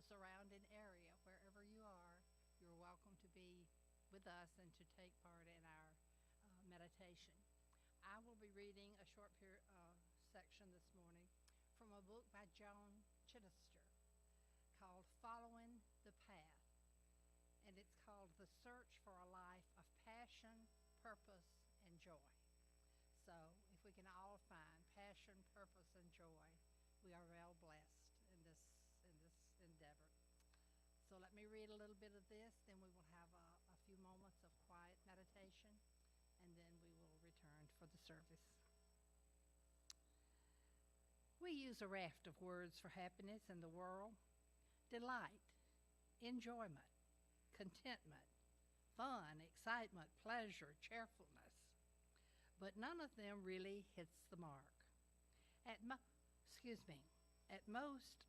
surrounding area, wherever you are, you're welcome to be with us and to take part in our meditation. I will be reading a short section this morning from a book by John Chittister called Following the Path, and it's called The Search for a Life of Passion, Purpose, and Joy. So if we can all find passion, purpose, and joy, we are well blessed in this endeavor. So let me read a little bit of this, then we will have a few moments of quiet meditation, and then we will return for the service. We use a raft of words for happiness in the world: delight, enjoyment, contentment, fun, excitement, pleasure, cheerfulness. But none of them really hits the mark. At most,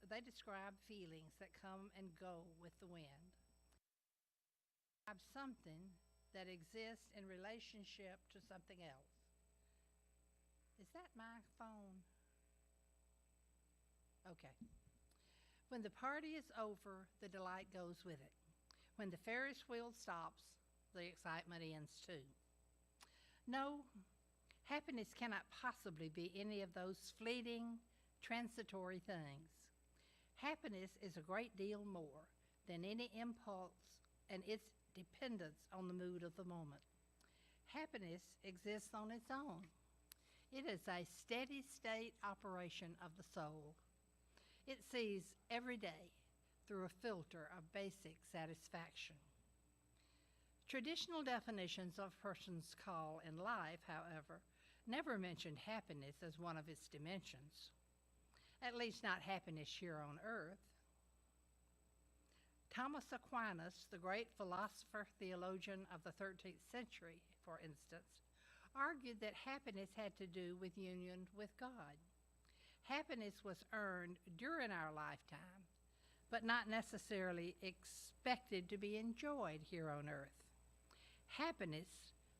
they describe feelings that come and go with the wind. Describe something that exists in relationship to something else. Is that my phone? Okay. When the party is over, the delight goes with it. When the Ferris wheel stops, the excitement ends too. No, happiness cannot possibly be any of those fleeting, transitory things. Happiness is a great deal more than any impulse and its dependence on the mood of the moment. Happiness exists on its own. It is a steady state operation of the soul. It sees every day through a filter of basic satisfaction. Traditional definitions of a person's call in life, however, never mentioned happiness as one of its dimensions, at least not happiness here on earth. Thomas Aquinas, the great philosopher theologian of the 13th century, for instance, argued that happiness had to do with union with God. Happiness was earned during our lifetime, but not necessarily expected to be enjoyed here on earth. Happiness,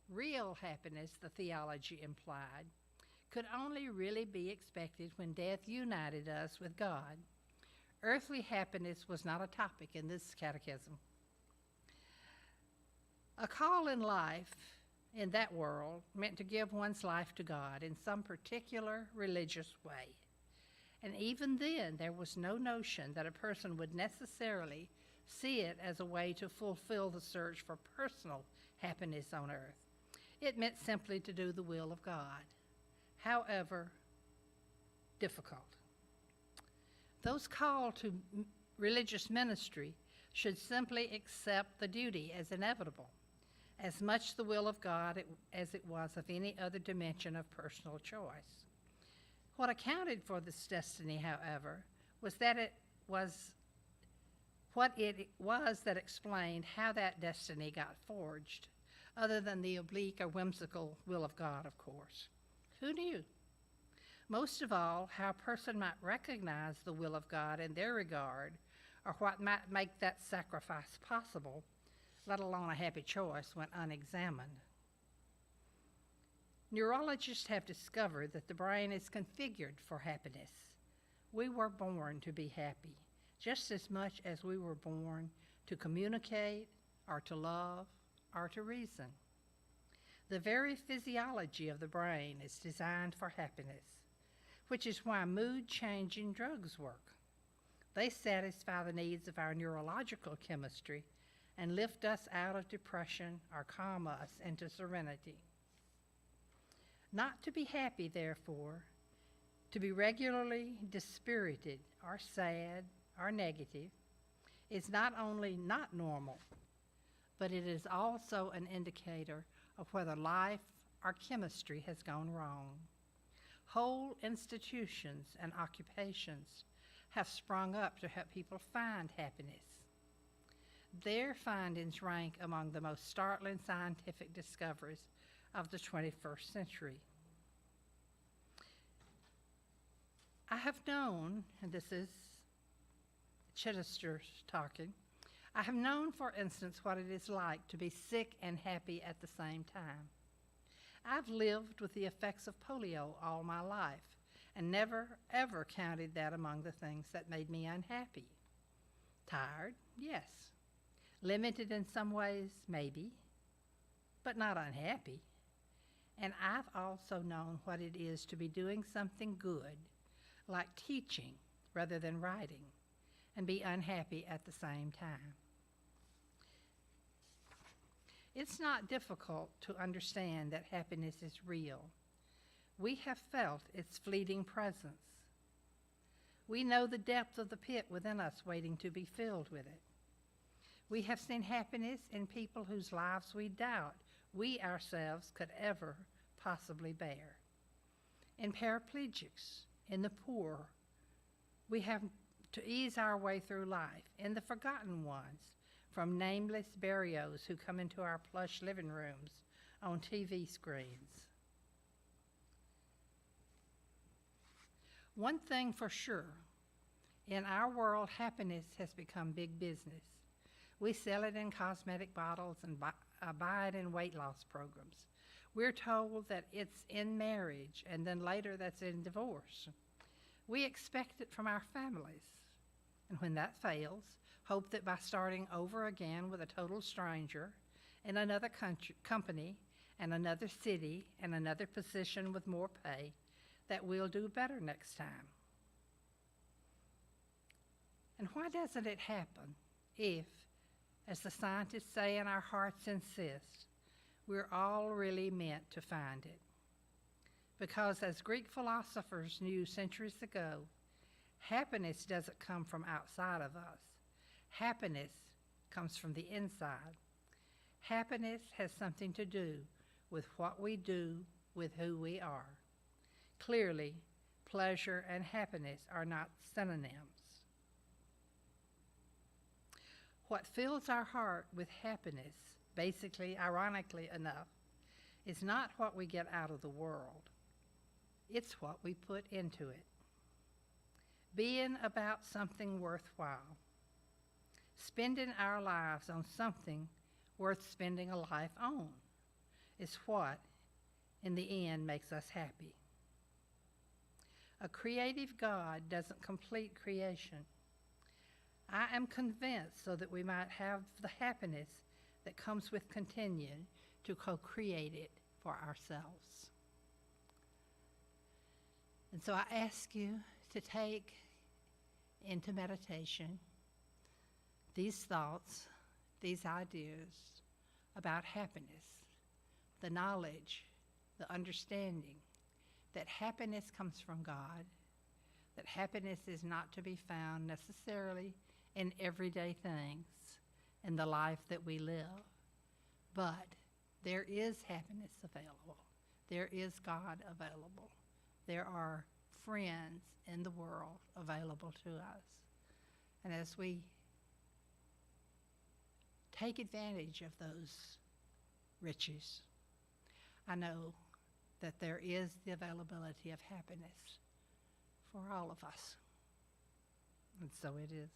real happiness, the theology implied, could only really be expected when death united us with God. Earthly happiness was not a topic in this catechism. A call in life, in that world, meant to give one's life to God in some particular religious way. And even then, there was no notion that a person would necessarily see it as a way to fulfill the search for personal happiness on earth. It meant simply to do the will of God, however difficult. Those called to religious ministry should simply accept the duty as inevitable, as much the will of God as it was of any other dimension of personal choice. What accounted for this destiny, however, was that it was that explained how that destiny got forged, other than the oblique or whimsical will of God, of course. Who knew? Most of all, how a person might recognize the will of God in their regard, or what might make that sacrifice possible, let alone a happy choice when unexamined. Neurologists have discovered that the brain is configured for happiness. We were born to be happy, just as much as we were born to communicate, or to love, or to reason. The very physiology of the brain is designed for happiness, which is why mood-changing drugs work. They satisfy the needs of our neurological chemistry and lift us out of depression or calm us into serenity. Not to be happy, therefore, to be regularly dispirited or sad or negative, is not only not normal, but it is also an indicator of whether life or chemistry has gone wrong. Whole institutions and occupations have sprung up to help people find happiness. Their findings rank among the most startling scientific discoveries of the 21st century. I have known, and this is Chittister talking, I have known, for instance, what it is like to be sick and happy at the same time. I've lived with the effects of polio all my life and never, ever counted that among the things that made me unhappy. Tired, yes. Limited in some ways, maybe, but not unhappy. And I've also known what it is to be doing something good, like teaching rather than writing, and be unhappy at the same time. It's not difficult to understand that happiness is real. We have felt its fleeting presence. We know the depth of the pit within us waiting to be filled with it. We have seen happiness in people whose lives we doubt we ourselves could ever possibly bear. In paraplegics, in the poor, we have to ease our way through life. In the forgotten ones, from nameless burials who come into our plush living rooms on TV screens. One thing for sure, in our world, happiness has become big business. We sell it in cosmetic bottles and buy it in weight loss programs. We're told that it's in marriage, and then later that's in divorce. We expect it from our families. And when that fails, hope that by starting over again with a total stranger in another company and another city and another position with more pay, that we'll do better next time. And why doesn't it happen if, as the scientists say and our hearts insist, we're all really meant to find it? Because as Greek philosophers knew centuries ago, happiness doesn't come from outside of us. Happiness comes from the inside. Happiness has something to do with what we do with who we are. Clearly, pleasure and happiness are not synonyms. What fills our heart with happiness, basically, ironically enough, is not what we get out of the world. It's what we put into it. Being about something worthwhile. Spending our lives on something worth spending a life on is what, in the end, makes us happy. A creative God doesn't complete creation. I am convinced so that we might have the happiness that comes with continuing to co-create it for ourselves. And so I ask you to take into meditation these thoughts, these ideas about happiness, the knowledge, the understanding that happiness comes from God, that happiness is not to be found necessarily in everyday things in the life that we live, but there is happiness available. There is God available. There are friends in the world available to us. And as we take advantage of those riches, I know that there is the availability of happiness for all of us. And so it is.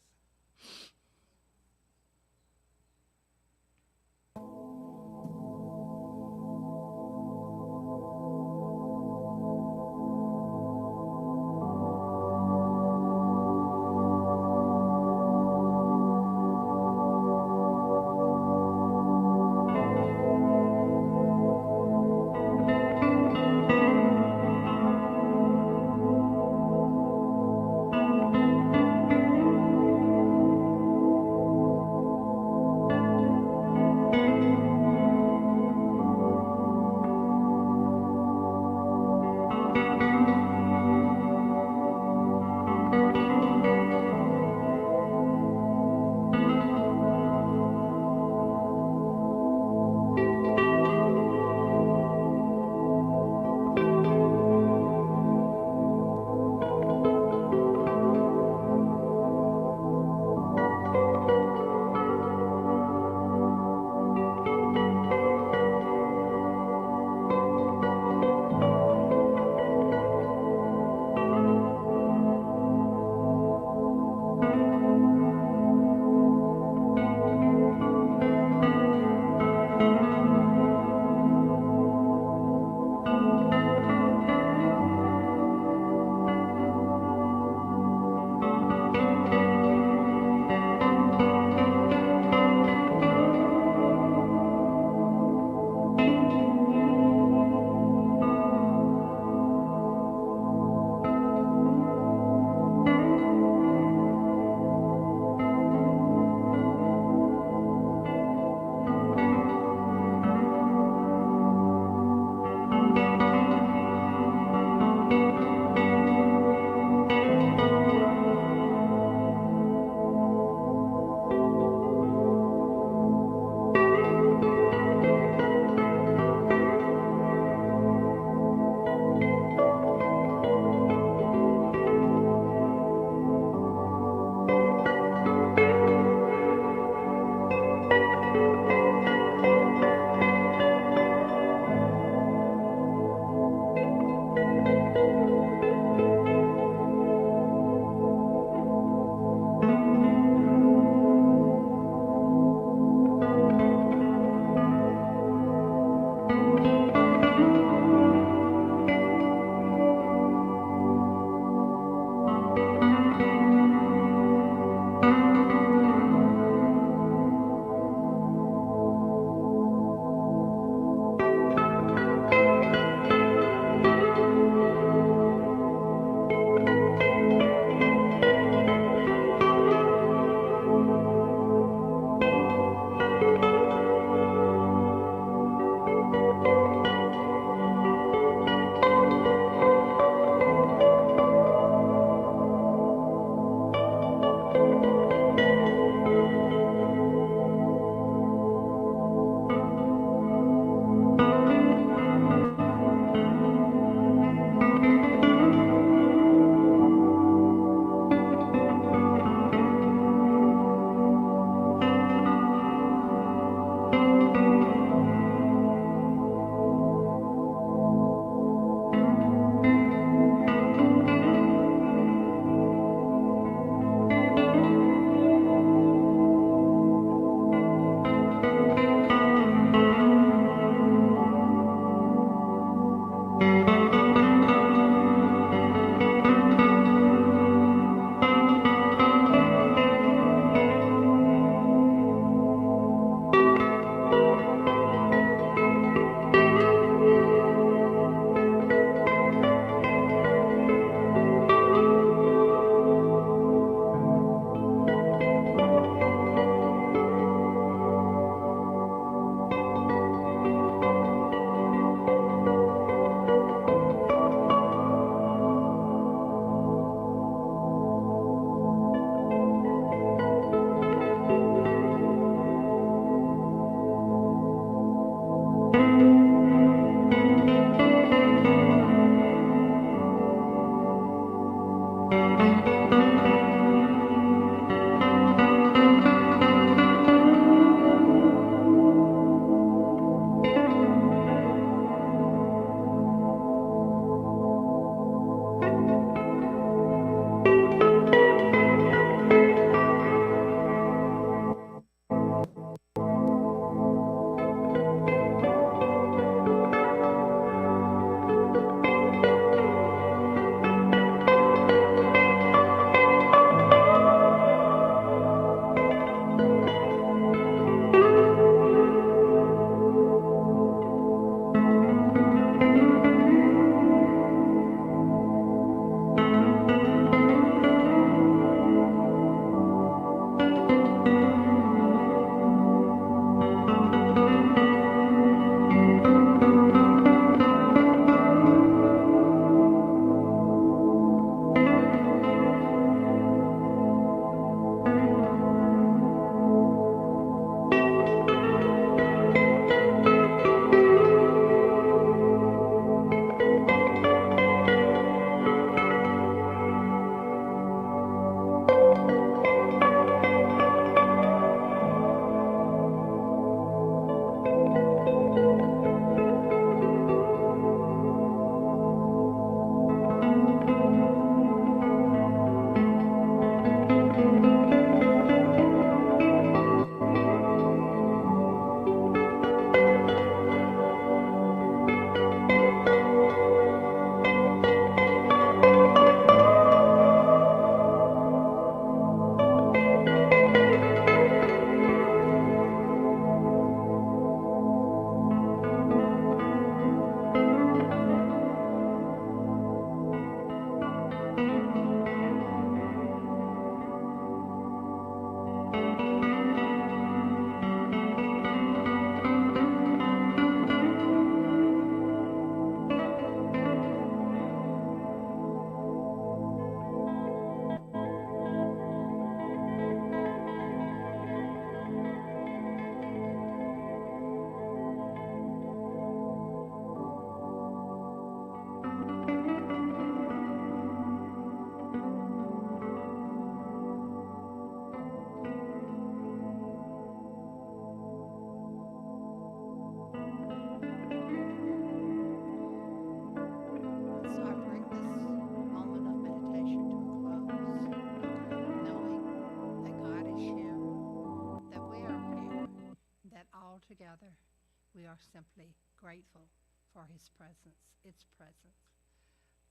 simply grateful for his presence, its presence.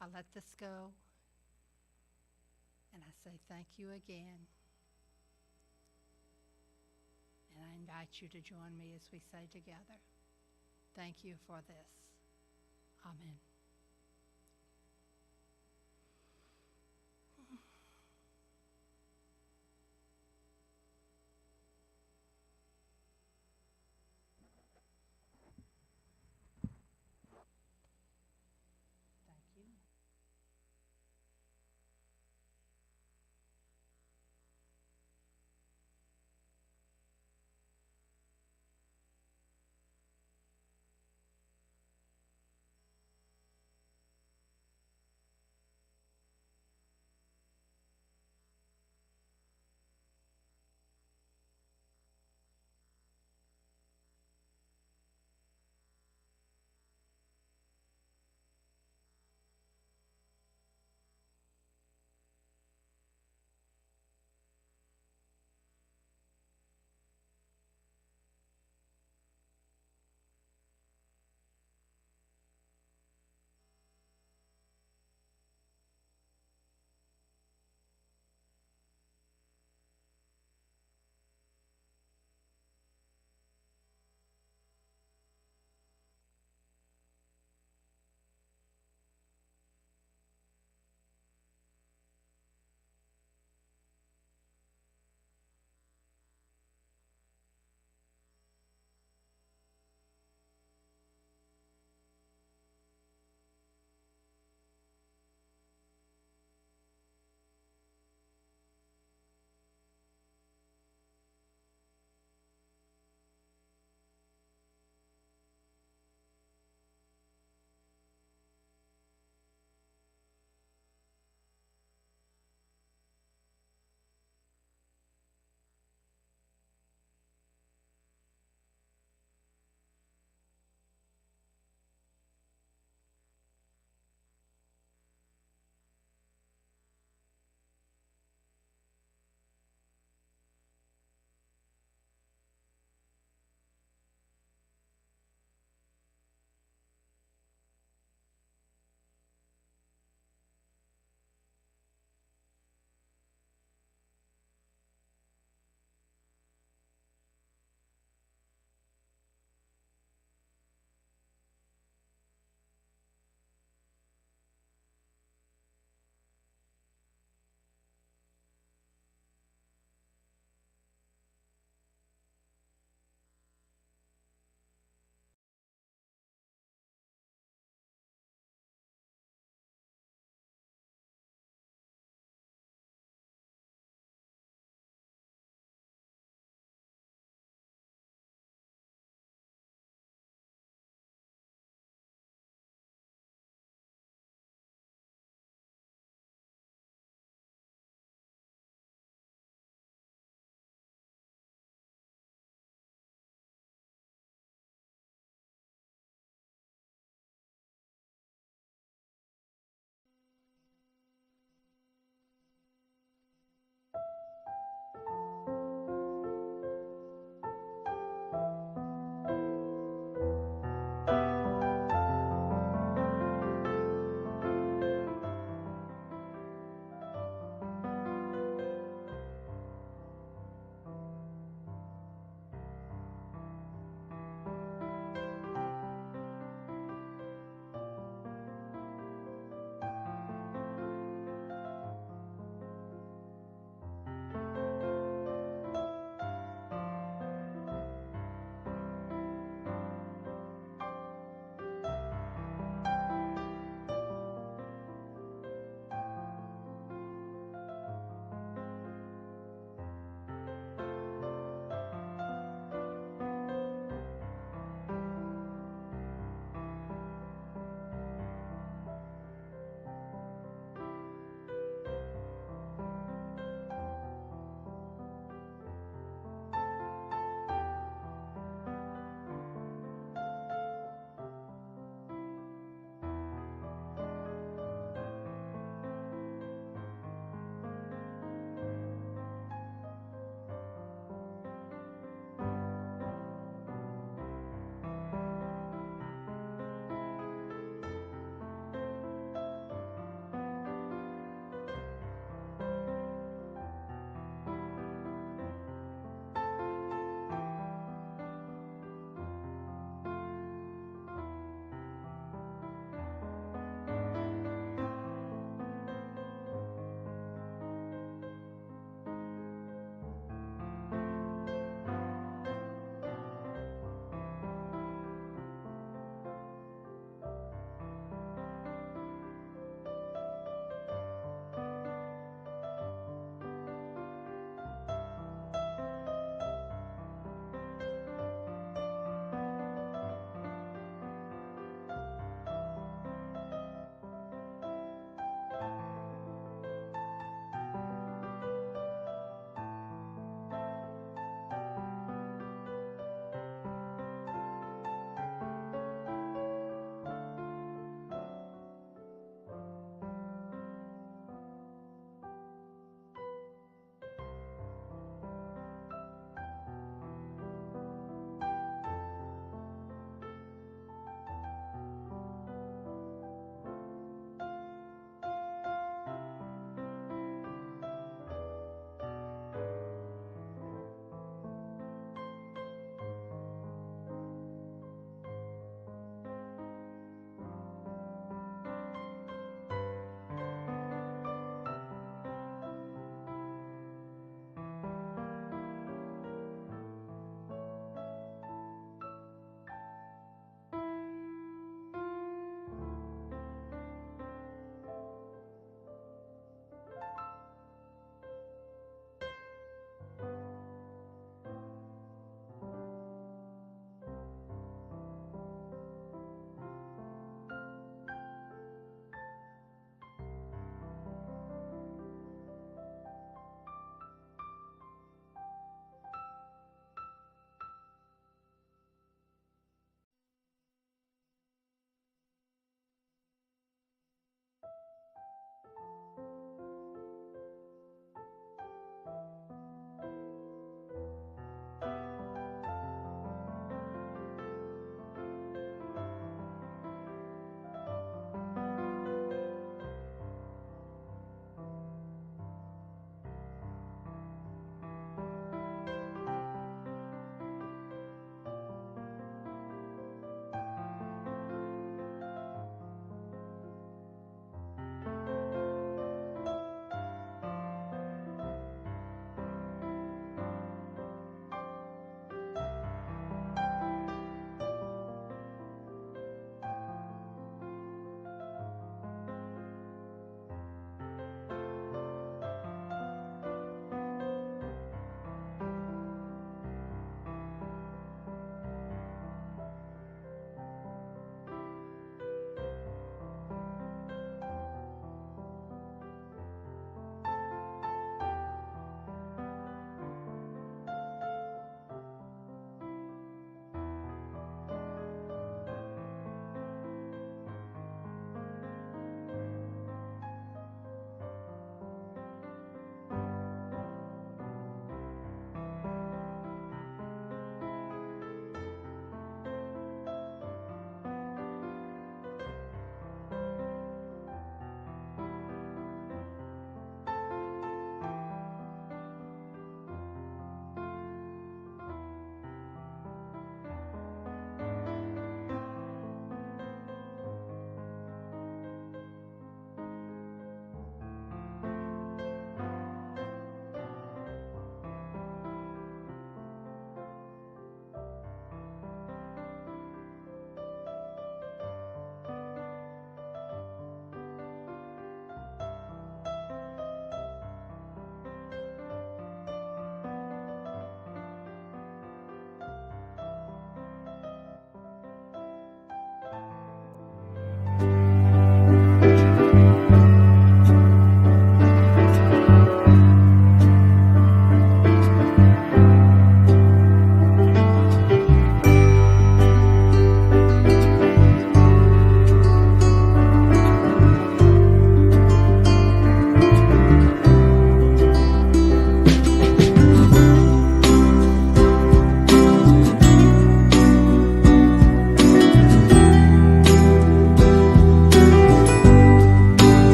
I let this go, and I say thank you again. And I invite you to join me as we say together, thank you for this. Amen. Thank you.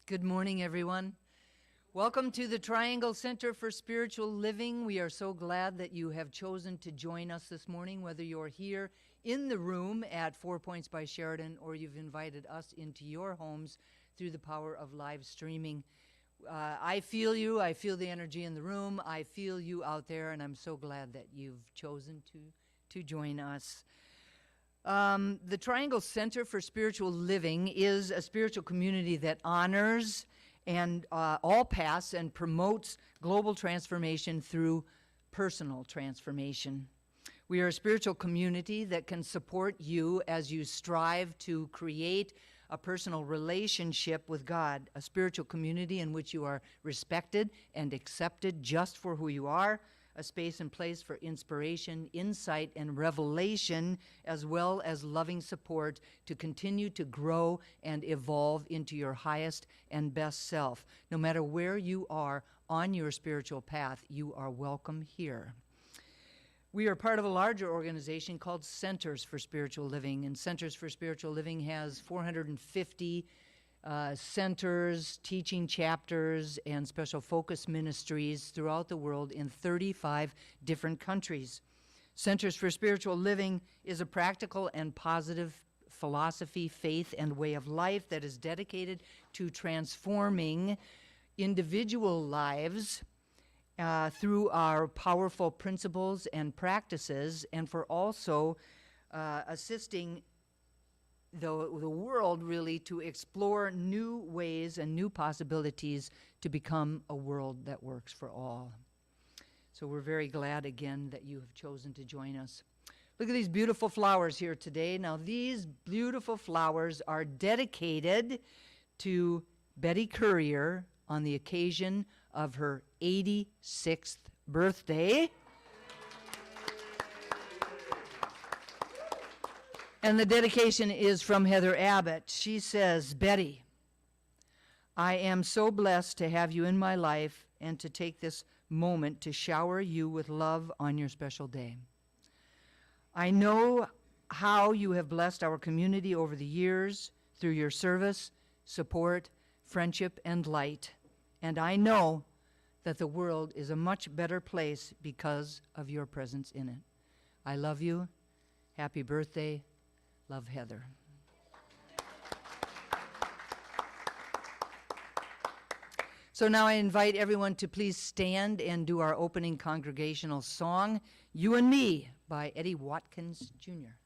Good morning, everyone. Welcome to the Triangle Center for Spiritual Living. We are so glad that you have chosen to join us this morning, whether you're here in the room at 4 Points by Sheraton or you've invited us into your homes through the power of live streaming. I feel you. I feel the energy in the room. I feel you out there, and I'm so glad that you've chosen to join us. The Triangle Center for Spiritual Living is a spiritual community that honors and all paths and promotes global transformation through personal transformation. We are a spiritual community that can support you as you strive to create a personal relationship with God, a spiritual community in which you are respected and accepted just for who you are, a space and place for inspiration, insight, and revelation, as well as loving support to continue to grow and evolve into your highest and best self. No matter where you are on your spiritual path, you are welcome here. We are part of a larger organization called Centers for Spiritual Living, and Centers for Spiritual Living has 450 centers, teaching chapters, and special focus ministries throughout the world in 35 different countries. Centers for Spiritual Living is a practical and positive philosophy, faith, and way of life that is dedicated to transforming individual lives through our powerful principles and practices, and for also assisting the world really to explore new ways and new possibilities to become a world that works for all. So we're very glad again that you have chosen to join us. Look at these beautiful flowers here today. Now these beautiful flowers are dedicated to Betty Currier on the occasion of her 86th birthday. And the dedication is from Heather Abbott. She says, Betty, I am so blessed to have you in my life and to take this moment to shower you with love on your special day. I know how you have blessed our community over the years through your service, support, friendship, and light. And I know that the world is a much better place because of your presence in it. I love you. Happy birthday. Love, Heather. So now I invite everyone to please stand and do our opening congregational song, You and Me, by Eddie Watkins, Jr.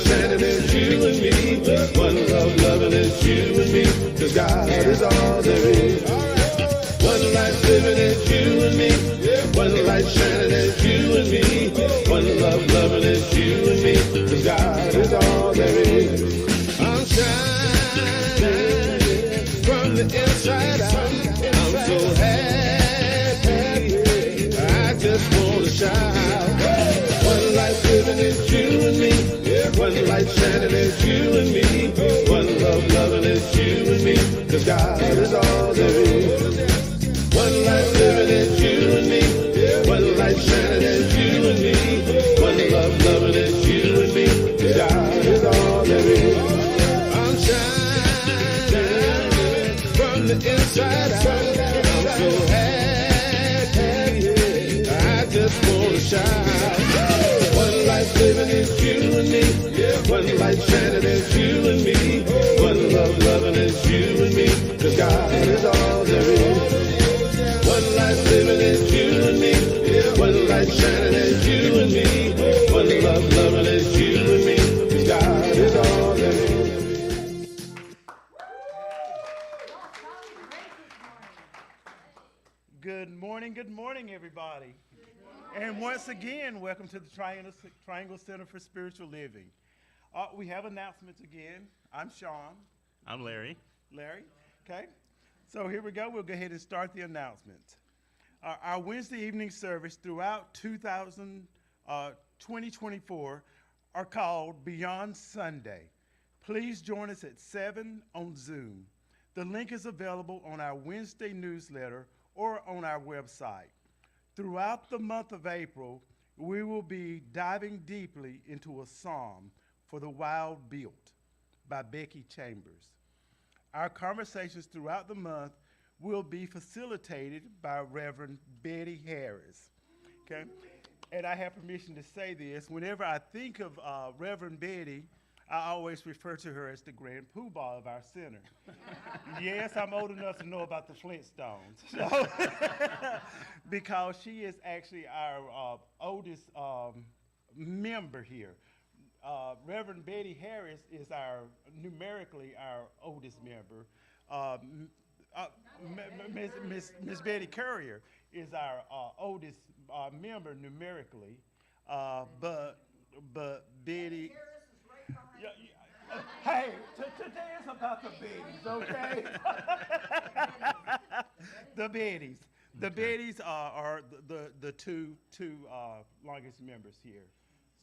Shining is you and me. One love, loving is you and me. 'Cause God is all there is. One life living is you and me. One light shining is you and me. One love, loving is you and me. 'Cause God is all there is. I'm shining from the inside out. I'm so happy. I just want to shout. One life living is you and me. One light shining is you and me. One love loving is you and me. 'Cause God is all there is. One life living is you and me. One light shining is you and me. One love loving is you and me. 'Cause God is all there is. I'm shining from the inside out. I'm so happy. I just want to shout. One life living is you and me. One light shining is you and me. One love loving is you and me. 'Cause God is all there is. One life living is you and me. One light shining is you and me. One love loving is you and me. 'Cause God is all there is. Good morning, everybody. And once again, welcome to the Triangle Center for Spiritual Living. We have announcements again. I'm Sean. I'm Larry. Larry, okay? So here we go. We'll go ahead and start the announcements. Our Wednesday evening service throughout 2024 are called Beyond Sunday. Please join us at 7 on Zoom. The link is available on our Wednesday newsletter or on our website. Throughout the month of April, we will be diving deeply into a psalm for the Wild Built by Becky Chambers. Our conversations throughout the month will be facilitated by Reverend Betty Harris. Okay? And I have permission to say this. Whenever I think of Reverend Betty, I always refer to her as the grand poobah of our center. Yes, I'm old enough to know about the Flintstones. So because she is actually our oldest member here. Reverend Betty Harris is numerically our oldest member. Miss Betty Courier is our oldest member numerically, but Betty. Hey, today is about the Betties, okay? The Betties. The Betties are the two longest members here.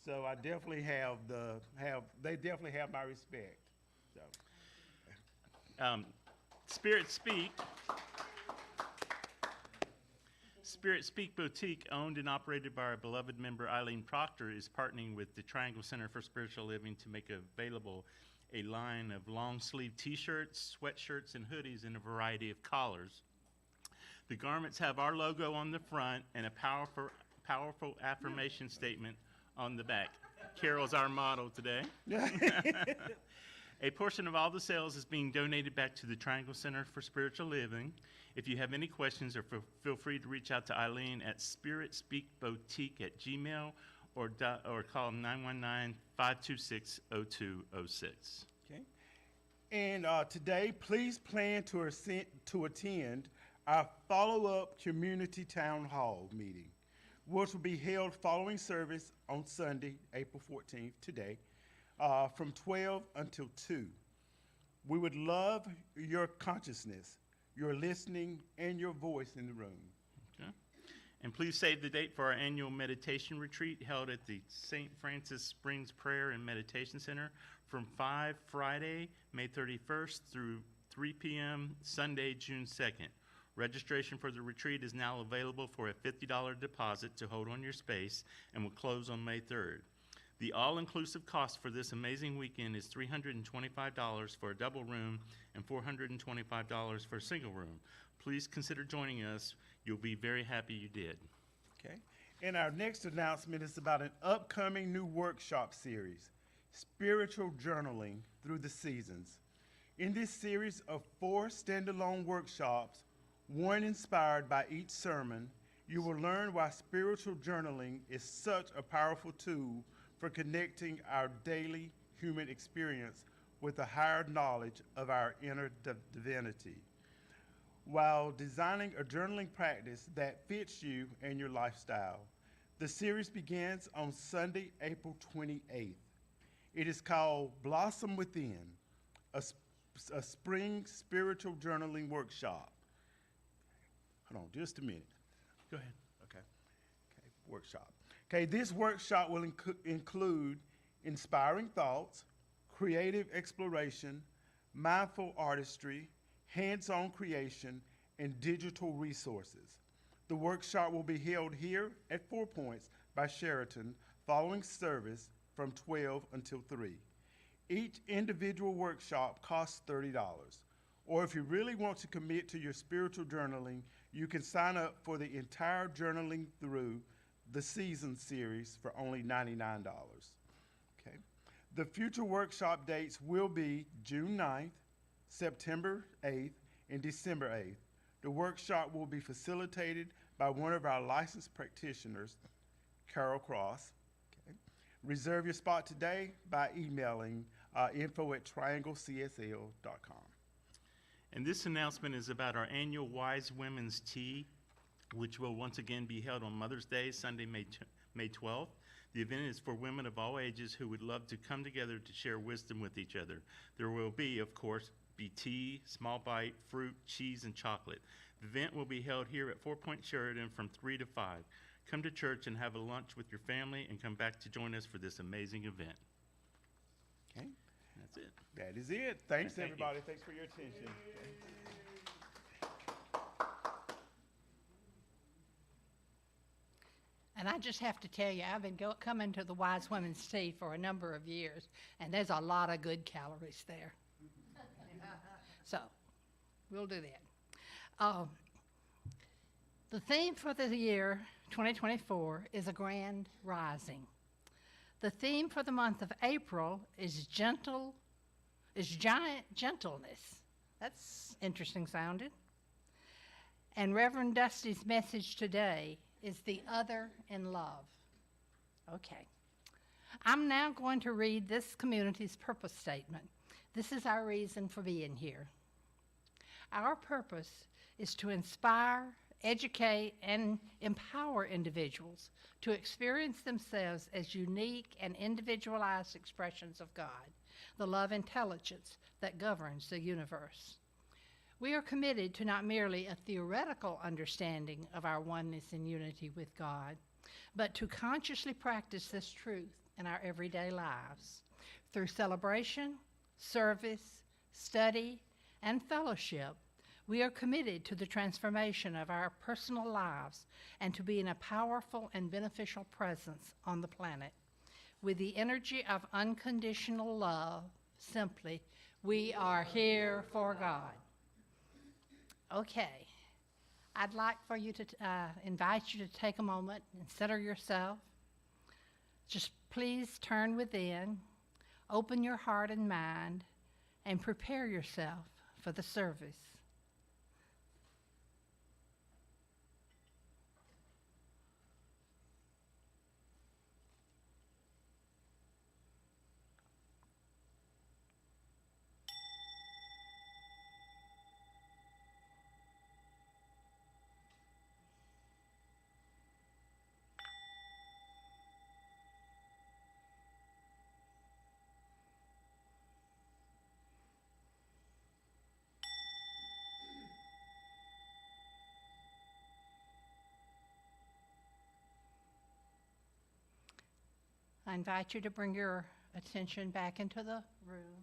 So I definitely they definitely have my respect. So. Spirit Speak Boutique, owned and operated by our beloved member Eileen Proctor, is partnering with the Triangle Center for Spiritual Living to make available a line of long-sleeve t-shirts, sweatshirts, and hoodies in a variety of colors. The garments have our logo on the front and a powerful affirmation statement on the back. Carol's our motto today. A portion of all the sales is being donated back to the Triangle Center for Spiritual Living. If you have any questions, or feel free to reach out to Eileen at spiritspeakboutique@gmail or call 919-526-0206. Okay. And today, please plan to attend our follow-up community town hall meeting, which will be held following service on Sunday, April 14th, today, from 12 until 2. We would love your consciousness, your listening, and your voice in the room. Okay. And please save the date for our annual meditation retreat held at the St. Francis Springs Prayer and Meditation Center from 5 Friday, May 31st through 3 p.m. Sunday, June 2nd. Registration for the retreat is now available for a $50 deposit to hold on your space and will close on May 3rd. The all-inclusive cost for this amazing weekend is $325 for a double room and $425 for a single room. Please consider joining us. You'll be very happy you did. Okay. And our next announcement is about an upcoming new workshop series, Spiritual Journaling Through the Seasons. In this series of 4 standalone workshops, one inspired by each sermon, you will learn why spiritual journaling is such a powerful tool for connecting our daily human experience with a higher knowledge of our inner divinity, while designing a journaling practice that fits you and your lifestyle. The series begins on Sunday, April 28th. It is called Blossom Within, a spring spiritual journaling workshop. Hold on just a minute. Go ahead. Okay, workshop. Okay, this workshop will include inspiring thoughts, creative exploration, mindful artistry, hands-on creation, and digital resources. The workshop will be held here at 4 Points by Sheraton following service from 12 until 3. Each individual workshop costs $30. Or if you really want to commit to your spiritual journaling, you can sign up for the entire Journaling Through the Season series for only $99. Okay. The future workshop dates will be June 9th, September 8th, and December 8th. The workshop will be facilitated by one of our licensed practitioners, Carol Cross. Okay. Reserve your spot today by emailing info@trianglecsl.com. And this announcement is about our annual Wise Women's Tea, which will once again be held on Mother's Day, Sunday, May 12th. The event is for women of all ages who would love to come together to share wisdom with each other. There will be, of course, tea, small bite, fruit, cheese, and chocolate. The event will be held here at 4 Point Sheraton from 3 to 5. Come to church and have a lunch with your family and come back to join us for this amazing event. Okay, That's it. that is it. Thanks, Thank you. everybody. Thanks for your attention. And I just have to tell you, I've been coming to the Wise Women's Tea for a number of years, and there's a lot of good calories there. So, we'll do that. The theme for the year 2024 is a grand rising. The theme for the month of April is Giant Gentleness. That's interesting sounding. And Reverend Dusty's message today is the other in love. Okay. I'm now going to read this community's purpose statement. This is our reason for being here. Our purpose is to inspire, educate, and empower individuals to experience themselves as unique and individualized expressions of God, the love intelligence that governs the universe. We are committed to not merely a theoretical understanding of our oneness and unity with God, but to consciously practice this truth in our everyday lives through celebration, service, study, and fellowship. We are committed to the transformation of our personal lives and to being a powerful and beneficial presence on the planet. With the energy of unconditional love, simply, we are here for God. Okay, I'd like for you to invite you to take a moment and center yourself. Just please turn within, open your heart and mind, and prepare yourself for the service. I invite you to bring your attention back into the room.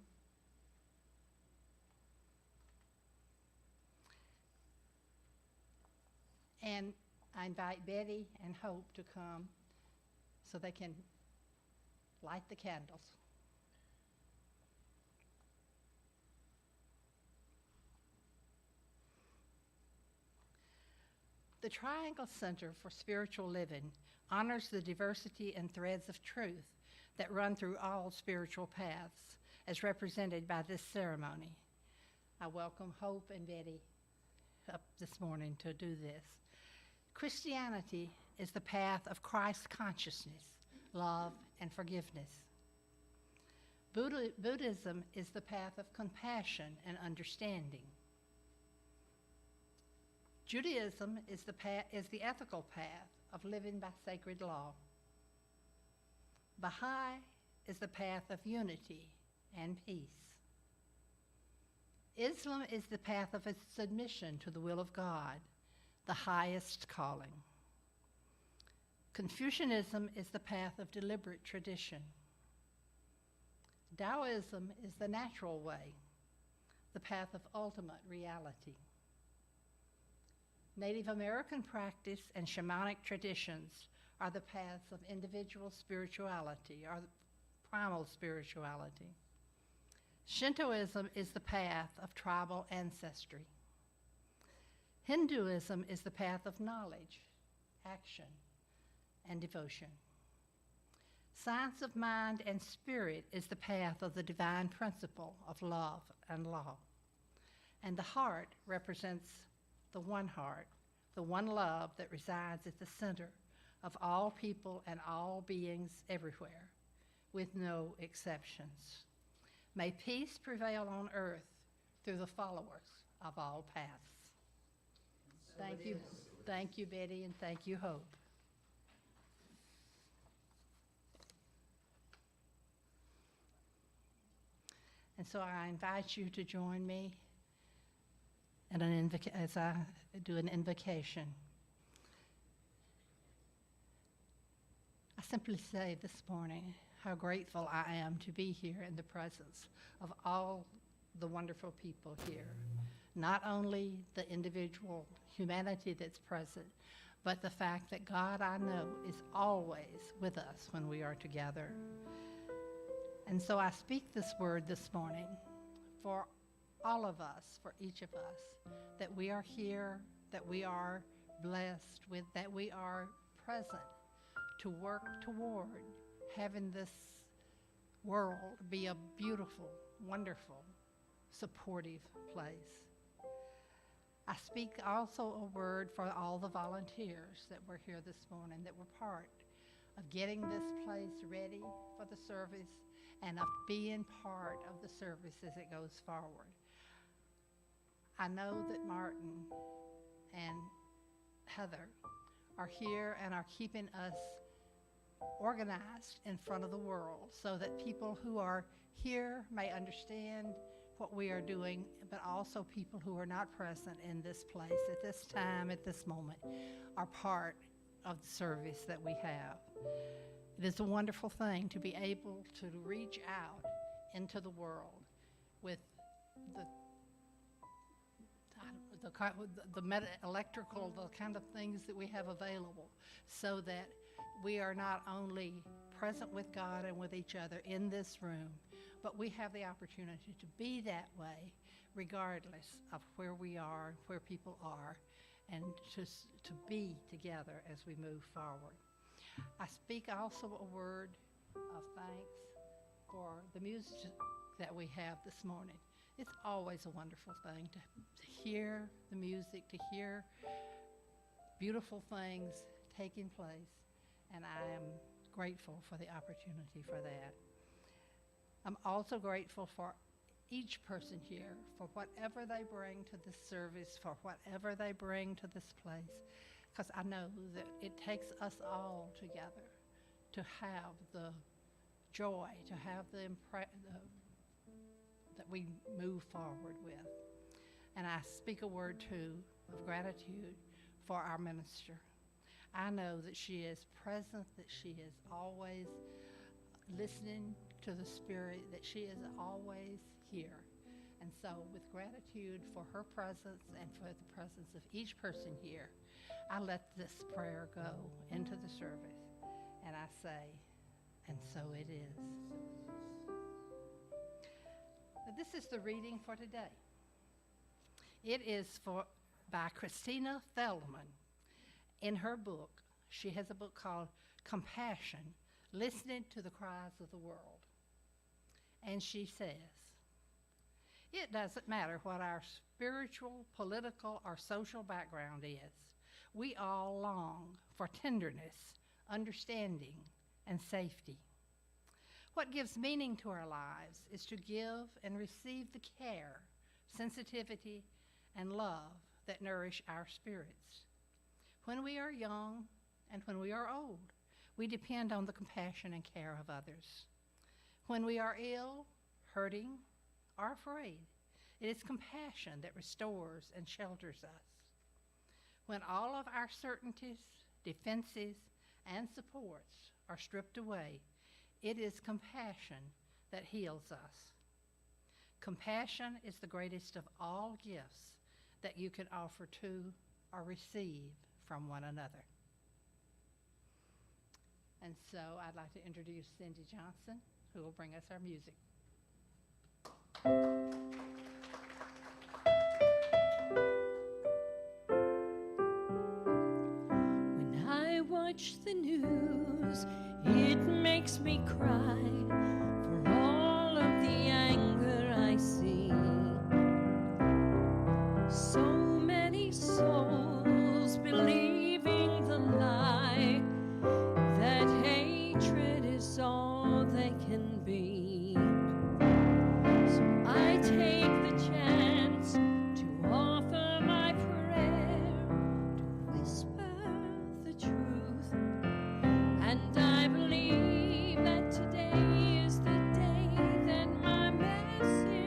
And I invite Betty and Hope to come so they can light the candles. The Triangle Center for Spiritual Living honors the diversity and threads of truth that run through all spiritual paths, as represented by this ceremony. I welcome Hope and Betty up this morning to do this. Christianity is the path of Christ consciousness, love, and forgiveness. Buddhism is the path of compassion and understanding. Judaism is the ethical path of living by sacred law. Baha'i is the path of unity and peace. Islam is the path of submission to the will of God, the highest calling. Confucianism is the path of deliberate tradition. Taoism is the natural way, the path of ultimate reality. Native American practice and shamanic traditions are the paths of individual spirituality, or primal spirituality. Shintoism is the path of tribal ancestry. Hinduism is the path of knowledge, action, and devotion. Science of mind and spirit is the path of the divine principle of love and law. And the heart represents the one heart, the one love that resides at the center of all people and all beings everywhere, with no exceptions. May peace prevail on earth through the followers of all paths. Thank you, Betty, and thank you, Hope. And so I invite you to join me in as I do an invocation. I simply say this morning how grateful I am to be here in the presence of all the wonderful people here. Not only the individual humanity that's present, but the fact that God, I know, is always with us when we are together. And so I speak this word this morning for all of us, for each of us, that we are here, that we are blessed with, that we are present to work toward having this world be a beautiful, wonderful, supportive place. I speak also a word for all the volunteers that were here this morning, that were part of getting this place ready for the service and of being part of the service as it goes forward. I know that Martin and Heather are here and are keeping us organized in front of the world so that people who are here may understand what we are doing, but also people who are not present in this place at this time, at this moment, are part of the service that we have. It is a wonderful thing to be able to reach out into the world with the electrical, the kind of things that we have available, so that we are not only present with God and with each other in this room, but we have the opportunity to be that way regardless of where we are, where people are, and just to be together as we move forward. I speak also a word of thanks for the music that we have this morning. It's always a wonderful thing to hear the music, to hear beautiful things taking place, and I am grateful for the opportunity for that. I'm also grateful for each person here, for whatever they bring to this service, for whatever they bring to this place, because I know that it takes us all together to have the joy, to have that we move forward with. And I speak a word too of gratitude for our minister. I know that she is present, that she is always listening to the Spirit, that she is always here. And so with gratitude for her presence and for the presence of each person here, I let this prayer go into the service, and I say, and so it is. Now, this is the reading for today. It is by Christina Feldman. In her book, she has a book called Compassion, Listening to the Cries of the World. And she says, it doesn't matter what our spiritual, political, or social background is. We all long for tenderness, understanding, and safety. What gives meaning to our lives is to give and receive the care, sensitivity, and love that nourish our spirits. When we are young and when we are old, we depend on the compassion and care of others. When we are ill, hurting, or afraid, it is compassion that restores and shelters us. When all of our certainties, defenses, and supports are stripped away, it is compassion that heals us. Compassion is the greatest of all gifts that you can offer to or receive from one another. And so I'd like to introduce Cindy Johnson, who will bring us our music. When I watch the news, it makes me cry for all of the anger I see. So many souls believing the lie that hatred is all they can be. So I take the chance to offer my prayer, to whisper the truth. And I believe that today is the day that my message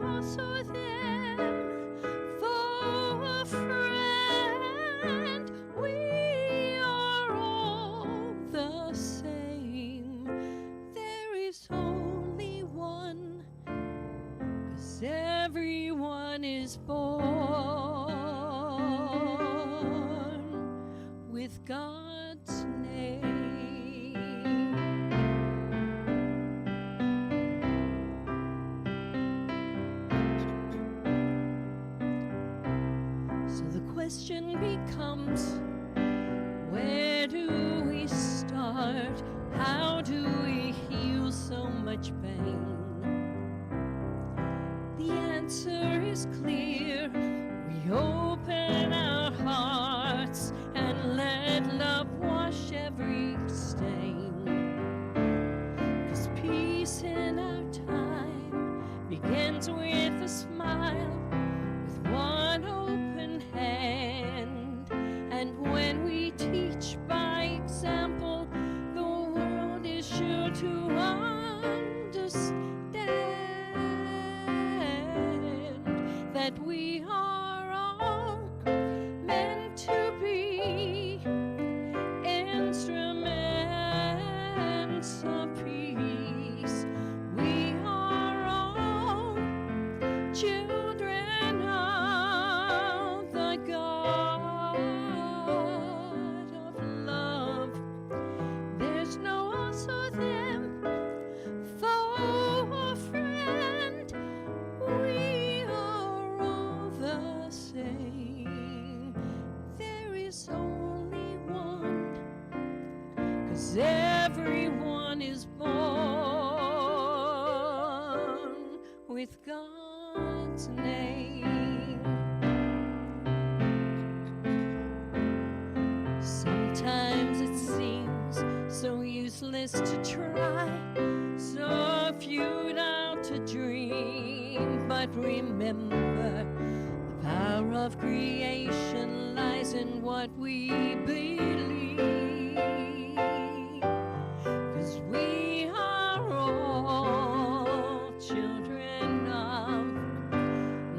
also them for a friend. We are all the same. There is only one, 'cause everyone is born with God's name. So the question becomes, where do we start? How do we heal so much pain? The answer is clear. We open our hearts and let love wash every stain. 'Cause peace in our time begins with a smile, with one open hand. And when we teach by example, the world is sure to understand that we are all meant to be instruments of peace. We are all children of the God of love. There's no us or them, foe or friend. We are all the same. There is only one, 'cause everyone is born with God's name. Sometimes it seems so useless to try, so futile to dream. But remember, the power of creation lies in what we believe. 'Cause we are all children of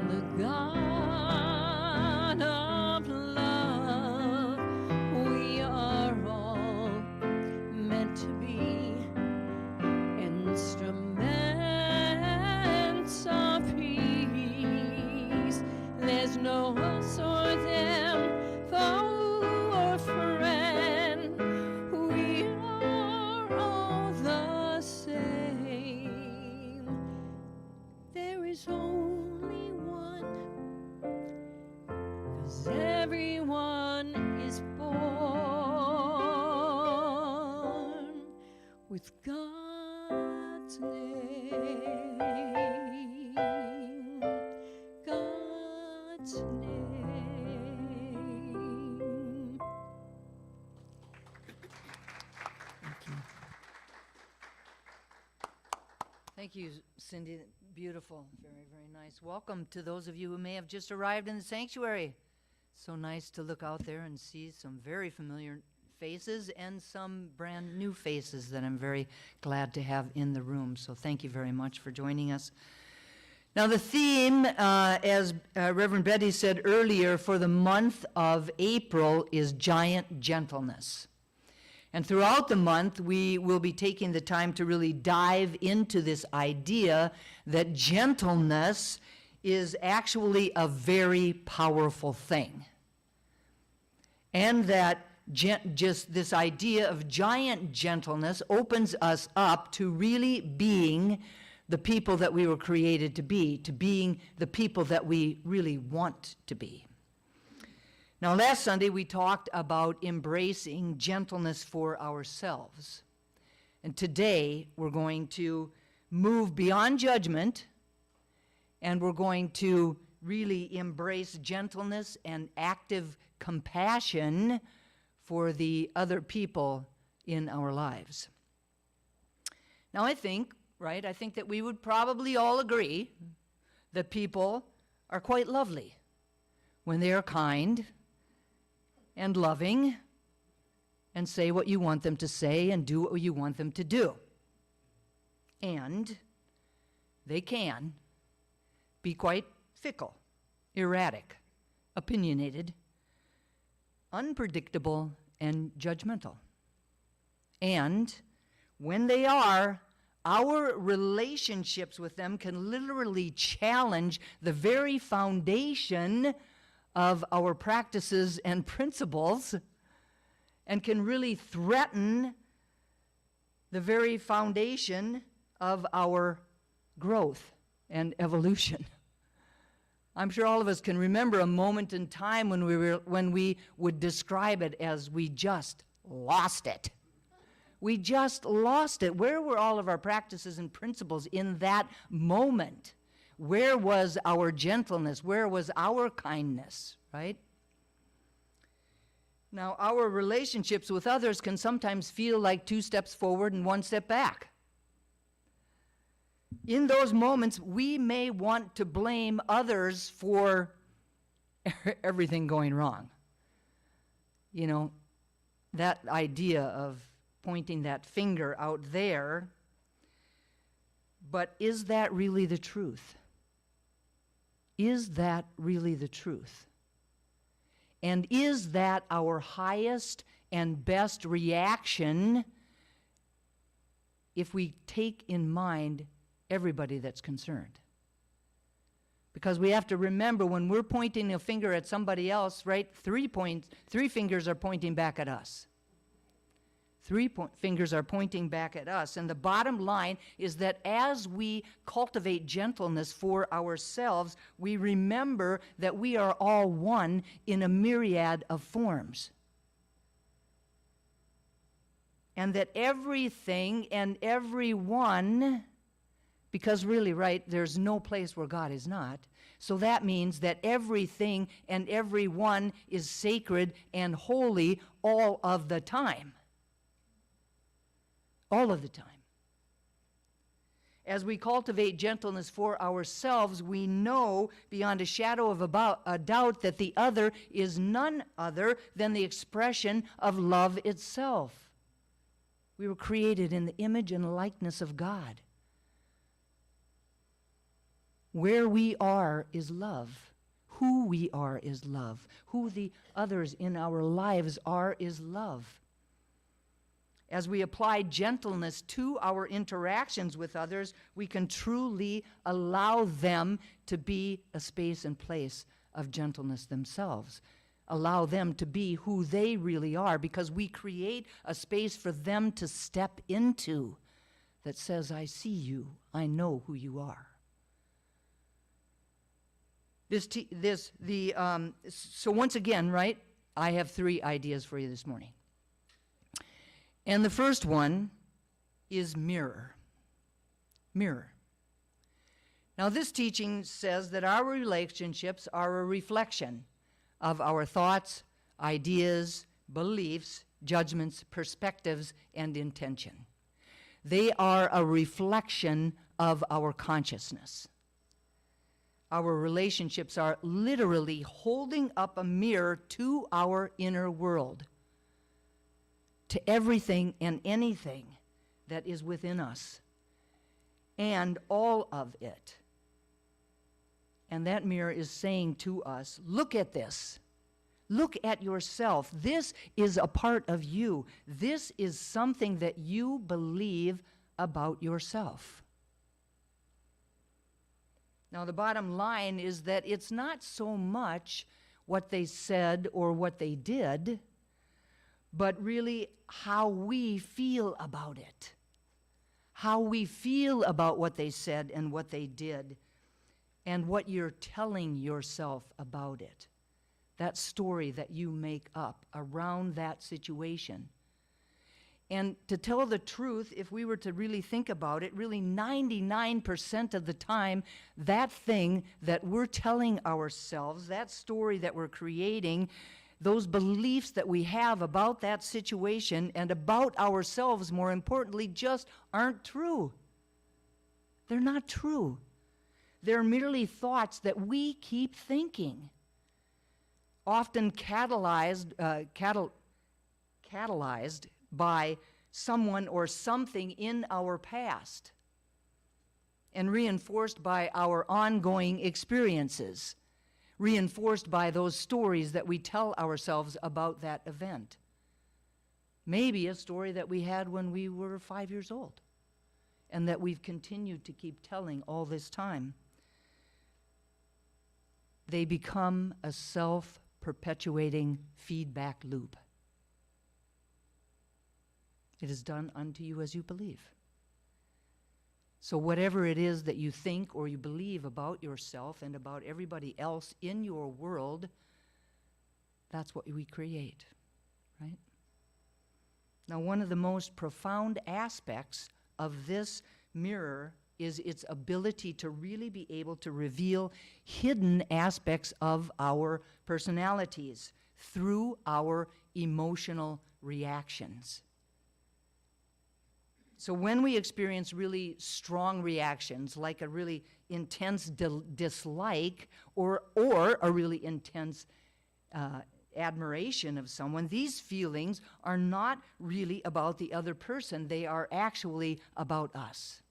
the God of love. We are all meant to be instruments of peace. There's no us or them, foe or friend. We are all the same. There is only one, 'cause everyone is born with God's name. God's name. Thank you, Cindy. Beautiful. Very, very nice. Welcome to those of you who may have just arrived in the sanctuary. So nice to look out there and see some very familiar faces and some brand new faces that I'm very glad to have in the room. So thank you very much for joining us. Now the theme, as Reverend Betty said earlier, for the month of April is Giant Gentleness. And throughout the month, we will be taking the time to really dive into this idea that gentleness is actually a very powerful thing. And that just this idea of giant gentleness opens us up to really being the people that we were created to being the people that we really want to be. Now, last Sunday, we talked about embracing gentleness for ourselves. And today, we're going to move beyond judgment, and we're going to really embrace gentleness and active compassion for the other people in our lives. Now, I think that we would probably all agree that people are quite lovely when they are kind and loving and say what you want them to say and do what you want them to do. And they can be quite fickle, erratic, opinionated, unpredictable, and judgmental. And when they are, our relationships with them can literally challenge the very foundation of our practices and principles, and can really threaten the very foundation of our growth and evolution. I'm sure all of us can remember a moment in time when we would describe it as we just lost it. We just lost it. Where were all of our practices and principles in that moment? Where was our gentleness? Where was our kindness, right? Now, our relationships with others can sometimes feel like 2 steps forward and 1 step back. In those moments, we may want to blame others for everything going wrong. You know, that idea of pointing that finger out there, but is that really the truth? Is that really the truth? And is that our highest and best reaction if we take in mind everybody that's concerned? Because we have to remember, when we're pointing a finger at somebody else, right, 3 fingers are pointing back at us. 3 fingers are pointing back at us. And the bottom line is that as we cultivate gentleness for ourselves, we remember that we are all one in a myriad of forms. And that everything and everyone, because really, right, there's no place where God is not. So that means that everything and everyone is sacred and holy all of the time. All of the time. As we cultivate gentleness for ourselves, we know beyond a shadow of a doubt that the other is none other than the expression of love itself. We were created in the image and likeness of God. Where we are is love. Who we are is love. Who the others in our lives are is love. As we apply gentleness to our interactions with others, we can truly allow them to be a space and place of gentleness themselves. Allow them to be who they really are, because we create a space for them to step into that says, I see you, I know who you are. So once again, right, I have 3 ideas for you this morning. And the first one is mirror. Mirror. Now, this teaching says that our relationships are a reflection of our thoughts, ideas, beliefs, judgments, perspectives, and intention. They are a reflection of our consciousness. Our relationships are literally holding up a mirror to our inner world, to everything and anything that is within us, and all of it. And that mirror is saying to us, look at this. Look at yourself. This is a part of you. This is something that you believe about yourself. Now, the bottom line is that it's not so much what they said or what they did, but really how we feel about it. How we feel about what they said and what they did, and what you're telling yourself about it. That story that you make up around that situation. And to tell the truth, if we were to really think about it, really 99% of the time, that thing that we're telling ourselves, that story that we're creating, those beliefs that we have about that situation and about ourselves, more importantly, just aren't true. They're not true. They're merely thoughts that we keep thinking, often catalyzed by someone or something in our past. and reinforced by our ongoing experiences, reinforced by those stories that we tell ourselves about that event. Maybe a story that we had when we were 5 years old and that we've continued to keep telling all this time. They become a self-perpetuating feedback loop. It is done unto you as you believe. So whatever it is that you think or you believe about yourself and about everybody else in your world, that's what we create, right? Now, one of the most profound aspects of this mirror is its ability to really be able to reveal hidden aspects of our personalities through our emotional reactions. So when we experience really strong reactions, like a really intense dislike or a really intense admiration of someone, these feelings are not really about the other person. They are actually about us.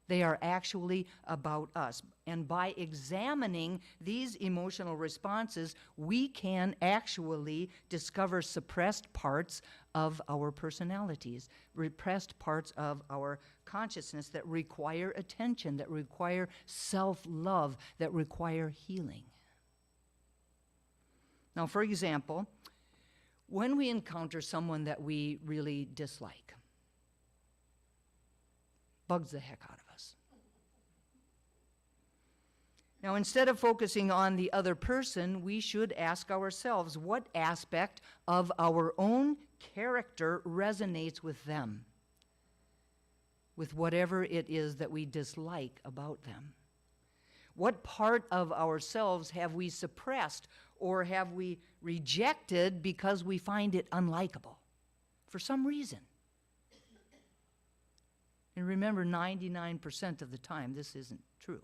They are actually about us. And by examining these emotional responses, we can actually discover suppressed parts of our personalities, repressed parts of our consciousness that require attention, that require self-love, that require healing. Now, for example, when we encounter someone that we really dislike, bugs the heck out of us. Now, instead of focusing on the other person, we should ask ourselves, what aspect of our own character resonates with them, with whatever it is that we dislike about them? What part of ourselves have we suppressed or have we rejected because we find it unlikable for some reason? And remember, 99% of the time, this isn't true.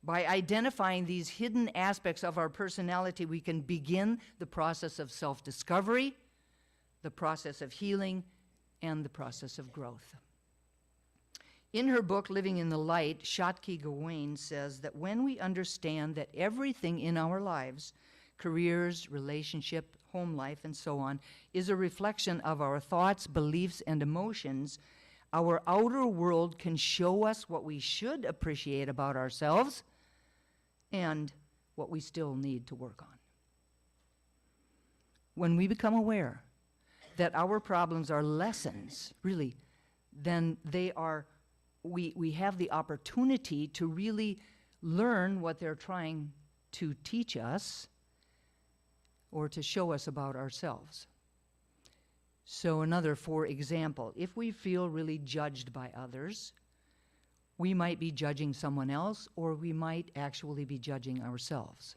By identifying these hidden aspects of our personality, we can begin the process of self-discovery, the process of healing, and the process of growth. In her book, Living in the Light, Shotke Gawain says that when we understand that everything in our lives, careers, relationship, home life, and so on, is a reflection of our thoughts, beliefs, and emotions, our outer world can show us what we should appreciate about ourselves and what we still need to work on. When we become aware that our problems are lessons, really, then they are, we have the opportunity to really learn what they're trying to teach us or to show us about ourselves. So another, for example, if we feel really judged by others, we might be judging someone else, or we might actually be judging ourselves.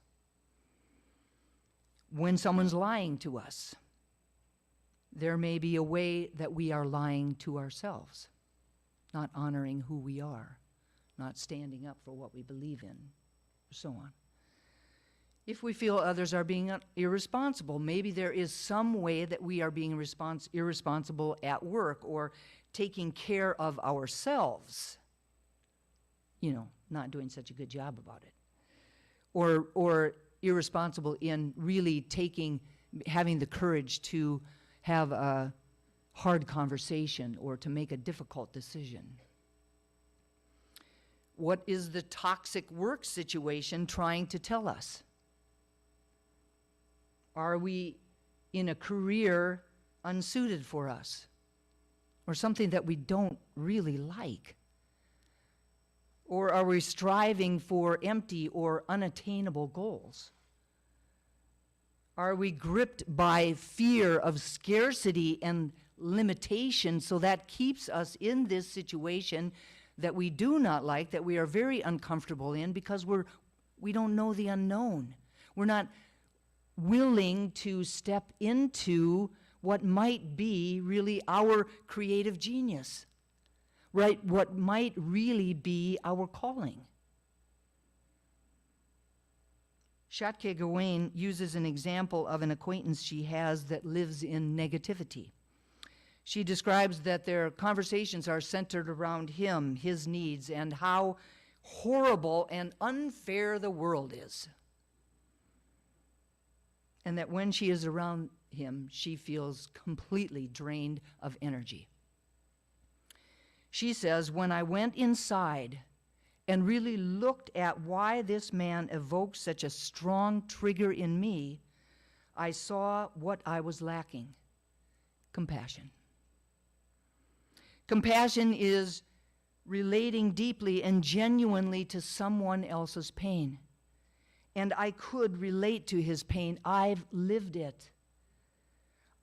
When someone's lying to us, there may be a way that we are lying to ourselves, not honoring who we are, not standing up for what we believe in, so on. If we feel others are being irresponsible, maybe there is some way that we are being irresponsible at work or taking care of ourselves, not doing such a good job about it. Or irresponsible in really having the courage to have a hard conversation or to make a difficult decision. What is the toxic work situation trying to tell us? Are we in a career unsuited for us or something that we don't really like? Or are we striving for empty or unattainable goals? Are we gripped by fear of scarcity and limitation, so that keeps us in this situation that we do not like, that we are very uncomfortable in because we don't know the unknown. We're not willing to step into what might be really our creative genius, right? What might really be our calling. Shotke Gawain uses an example of an acquaintance she has that lives in negativity. She describes that their conversations are centered around him, his needs, and how horrible and unfair the world is. And that when she is around him, she feels completely drained of energy. She says, when I went inside and really looked at why this man evoked such a strong trigger in me, I saw what I was lacking: compassion. Compassion is relating deeply and genuinely to someone else's pain. And I could relate to his pain. I've lived it.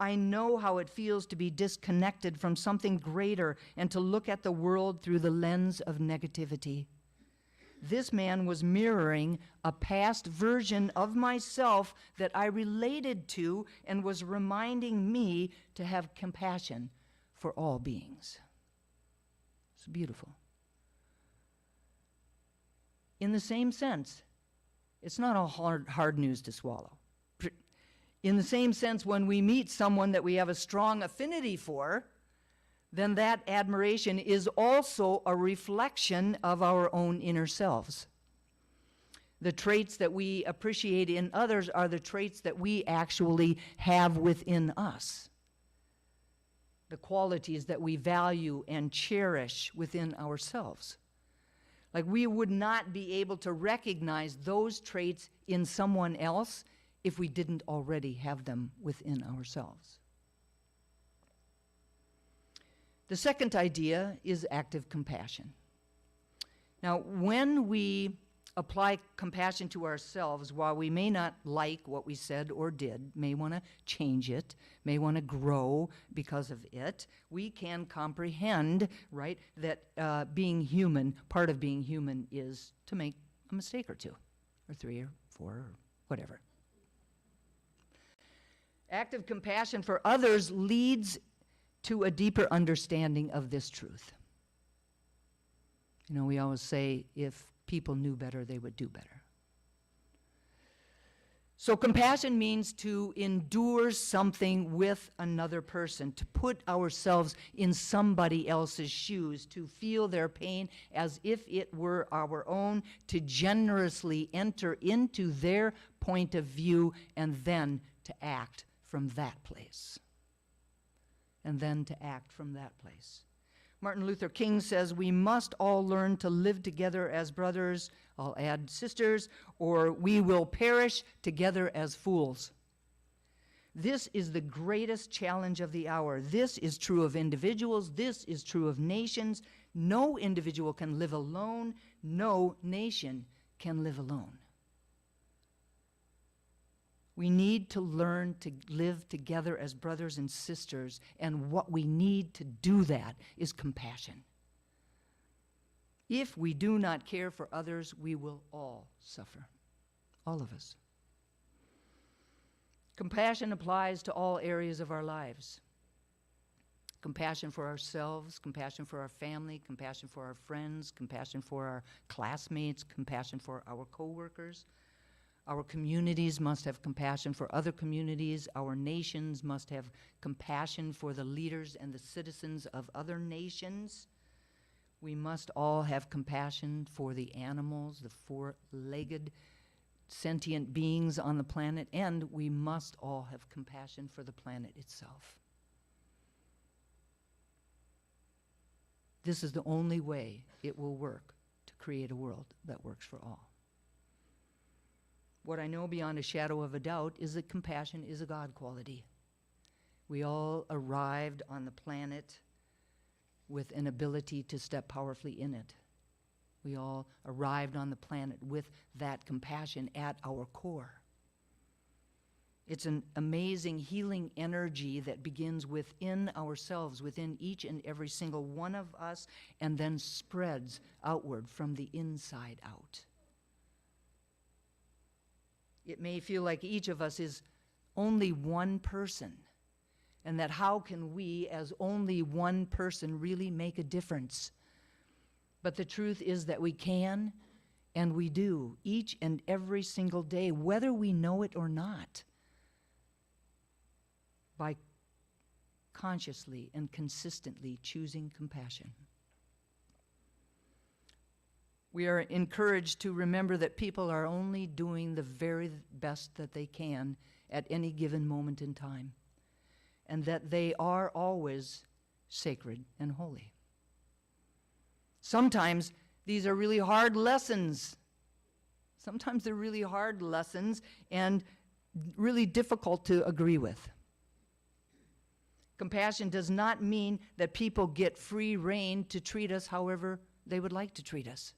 I know how it feels to be disconnected from something greater and to look at the world through the lens of negativity. This man was mirroring a past version of myself that I related to and was reminding me to have compassion for all beings. It's beautiful. In the same sense, it's not all hard news to swallow. In the same sense, when we meet someone that we have a strong affinity for, then that admiration is also a reflection of our own inner selves. The traits that we appreciate in others are the traits that we actually have within us. The qualities that we value and cherish within ourselves. Like, we would not be able to recognize those traits in someone else if we didn't already have them within ourselves. The second idea is active compassion. Now, when we apply compassion to ourselves, while we may not like what we said or did, may want to change it, may want to grow because of it, we can comprehend, right, that being human, part of being human is to make a mistake or two, or three, or four, or whatever. Active compassion for others leads to a deeper understanding of this truth. You know, we always say, if people knew better, they would do better. So compassion means to endure something with another person, to put ourselves in somebody else's shoes, to feel their pain as if it were our own, to generously enter into their point of view, and then to act from that place. And then to act from that place. Martin Luther King says we must all learn to live together as brothers, I'll add sisters, or we will perish together as fools. This is the greatest challenge of the hour. This is true of individuals. This is true of nations. No individual can live alone. No nation can live alone. We need to learn to live together as brothers and sisters, and what we need to do that is compassion. If we do not care for others, we will all suffer, all of us. Compassion applies to all areas of our lives. Compassion for ourselves, compassion for our family, compassion for our friends, compassion for our classmates, compassion for our coworkers. Our communities must have compassion for other communities. Our nations must have compassion for the leaders and the citizens of other nations. We must all have compassion for the animals, the four-legged sentient beings on the planet, and we must all have compassion for the planet itself. This is the only way it will work to create a world that works for all. What I know beyond a shadow of a doubt is that compassion is a God quality. We all arrived on the planet with an ability to step powerfully in it. We all arrived on the planet with that compassion at our core. It's an amazing healing energy that begins within ourselves, within each and every single one of us, and then spreads outward from the inside out. It may feel like each of us is only one person, and that how can we, as only one person, really make a difference? But the truth is that we can, and we do, each and every single day, whether we know it or not, by consciously and consistently choosing compassion. We are encouraged to remember that people are only doing the very best that they can at any given moment in time, and that they are always sacred and holy. Sometimes these are really hard lessons. Sometimes they're really hard lessons and really difficult to agree with. Compassion does not mean that people get free rein to treat us however they would like to treat us.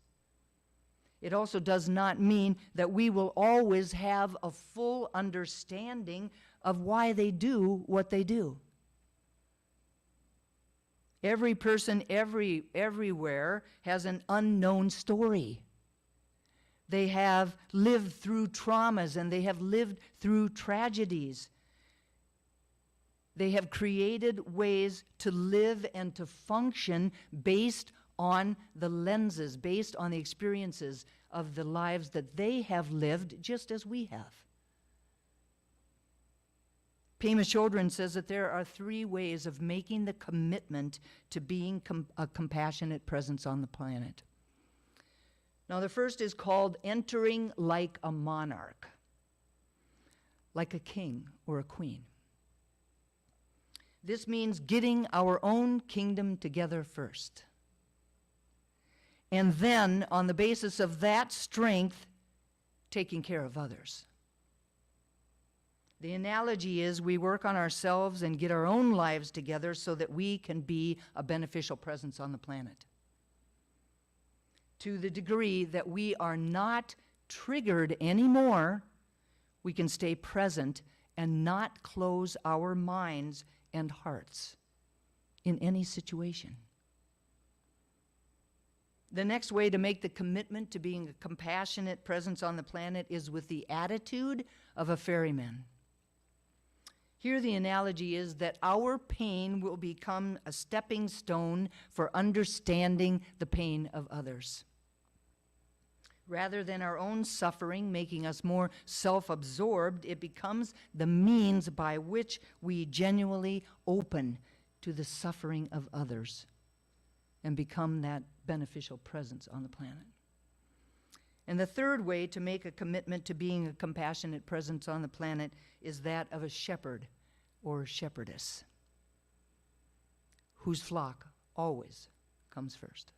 It also does not mean that we will always have a full understanding of why they do what they do. Every person everywhere has an unknown story. They have lived through traumas and they have lived through tragedies. They have created ways to live and to function based on the lenses, based on the experiences of the lives that they have lived just as we have. Pema Chodron says that there are 3 ways of making the commitment to being a compassionate presence on the planet. Now, the first is called entering like a monarch, like a king or a queen. This means getting our own kingdom together first. And then, on the basis of that strength, taking care of others. The analogy is we work on ourselves and get our own lives together so that we can be a beneficial presence on the planet. To the degree that we are not triggered anymore, we can stay present and not close our minds and hearts in any situation. The next way to make the commitment to being a compassionate presence on the planet is with the attitude of a ferryman. Here the analogy is that our pain will become a stepping stone for understanding the pain of others. Rather than our own suffering making us more self-absorbed, it becomes the means by which we genuinely open to the suffering of others and become that beneficial presence on the planet. And the third way to make a commitment to being a compassionate presence on the planet is that of a shepherd or shepherdess, whose flock always comes first.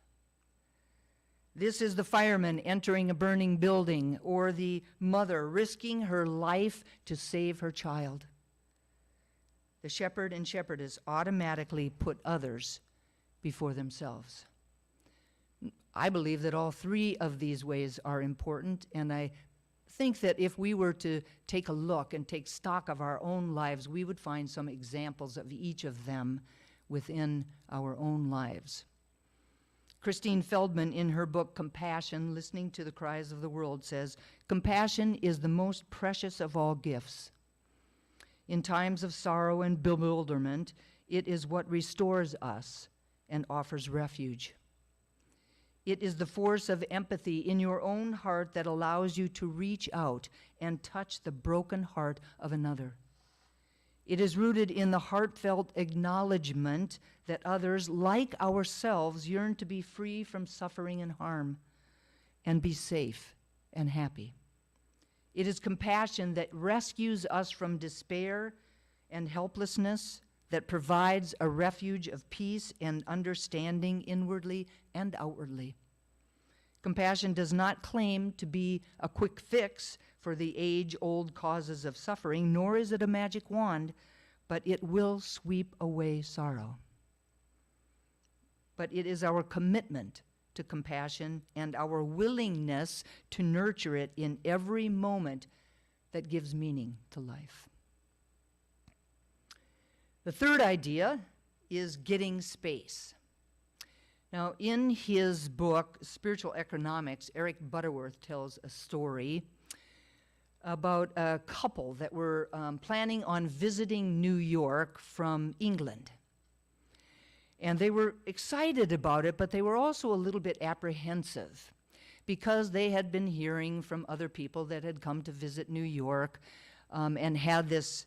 This is the fireman entering a burning building, or the mother risking her life to save her child. The shepherd and shepherdess automatically put others before themselves. I believe that all 3 of these ways are important, and I think that if we were to take a look and take stock of our own lives, we would find some examples of each of them within our own lives. Christine Feldman, in her book Compassion, Listening to the Cries of the World, says, "Compassion is the most precious of all gifts. In times of sorrow and bewilderment, it is what restores us and offers refuge. It is the force of empathy in your own heart that allows you to reach out and touch the broken heart of another. It is rooted in the heartfelt acknowledgement that others, like ourselves, yearn to be free from suffering and harm and be safe and happy. It is compassion that rescues us from despair and helplessness, that provides a refuge of peace and understanding inwardly and outwardly. Compassion does not claim to be a quick fix for the age-old causes of suffering, nor is it a magic wand, but it will sweep away sorrow. But it is our commitment to compassion and our willingness to nurture it in every moment that gives meaning to life. The third idea is getting space. Now, in his book, Spiritual Economics, Eric Butterworth tells a story about a couple that were planning on visiting New York from England. And they were excited about it, but they were also a little bit apprehensive because they had been hearing from other people that had come to visit New York and had this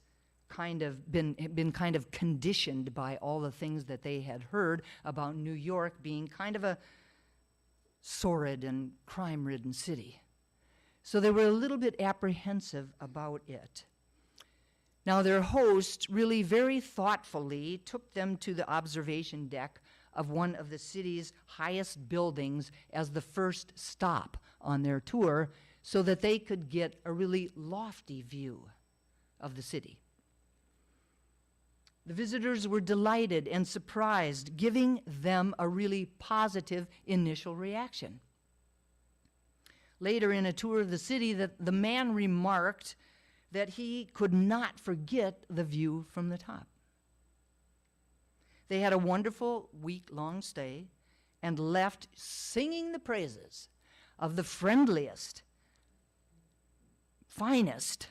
been kind of conditioned by all the things that they had heard about New York being kind of a sordid and crime-ridden city. So they were a little bit apprehensive about it. Now their host really very thoughtfully took them to the observation deck of one of the city's highest buildings as the first stop on their tour so that they could get a really lofty view of the city. The visitors were delighted and surprised, giving them a really positive initial reaction. Later in a tour of the city, the man remarked that he could not forget the view from the top. They had a wonderful week-long stay and left singing the praises of the friendliest, finest,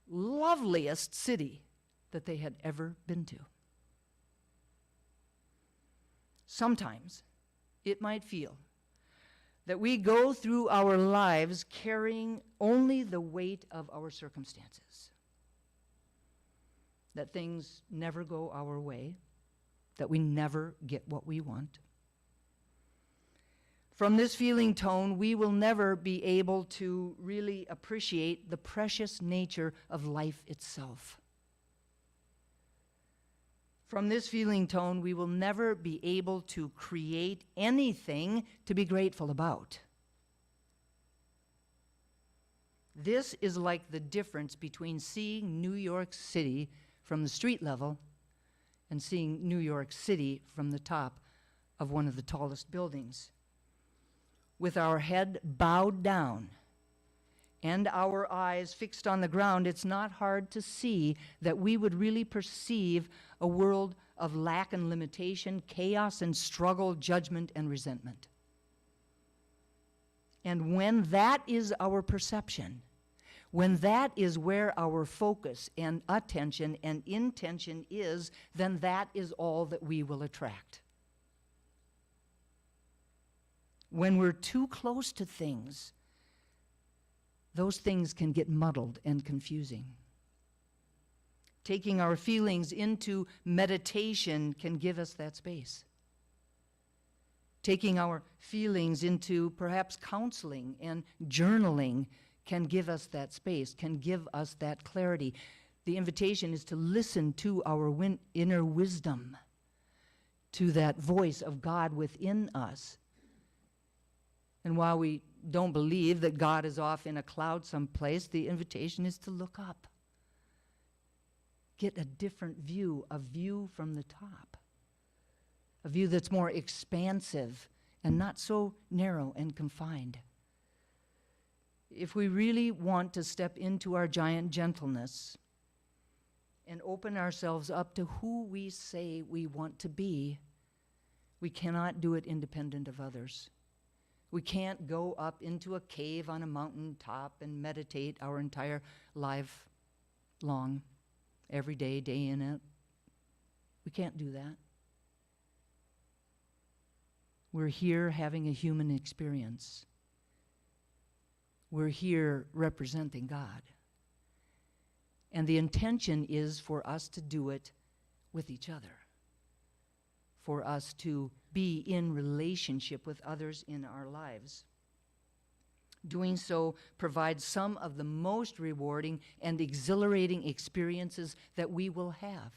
loveliest city that they had ever been to. Sometimes it might feel that we go through our lives carrying only the weight of our circumstances, that things never go our way, that we never get what we want. From this feeling tone, we will never be able to really appreciate the precious nature of life itself. From this feeling tone, we will never be able to create anything to be grateful about. This is like the difference between seeing New York City from the street level and seeing New York City from the top of one of the tallest buildings. With our head bowed down and our eyes fixed on the ground, it's not hard to see that we would really perceive a world of lack and limitation, chaos and struggle, judgment and resentment. And when that is our perception, when that is where our focus and attention and intention is, then that is all that we will attract. When we're too close to things, those things can get muddled and confusing. Taking our feelings into meditation can give us that space. Taking our feelings into perhaps counseling and journaling can give us that space, can give us that clarity. The invitation is to listen to our inner wisdom, to that voice of God within us. And while we don't believe that God is off in a cloud someplace, the invitation is to look up. Get a different view, a view from the top. A view that's more expansive and not so narrow and confined. If we really want to step into our giant gentleness and open ourselves up to who we say we want to be, we cannot do it independent of others. We can't go up into a cave on a mountain top and meditate our entire life long, every day, day in it. We can't do that. We're here having a human experience. We're here representing God. And the intention is for us to do it with each other, for us to be in relationship with others in our lives. Doing so provides some of the most rewarding and exhilarating experiences that we will have,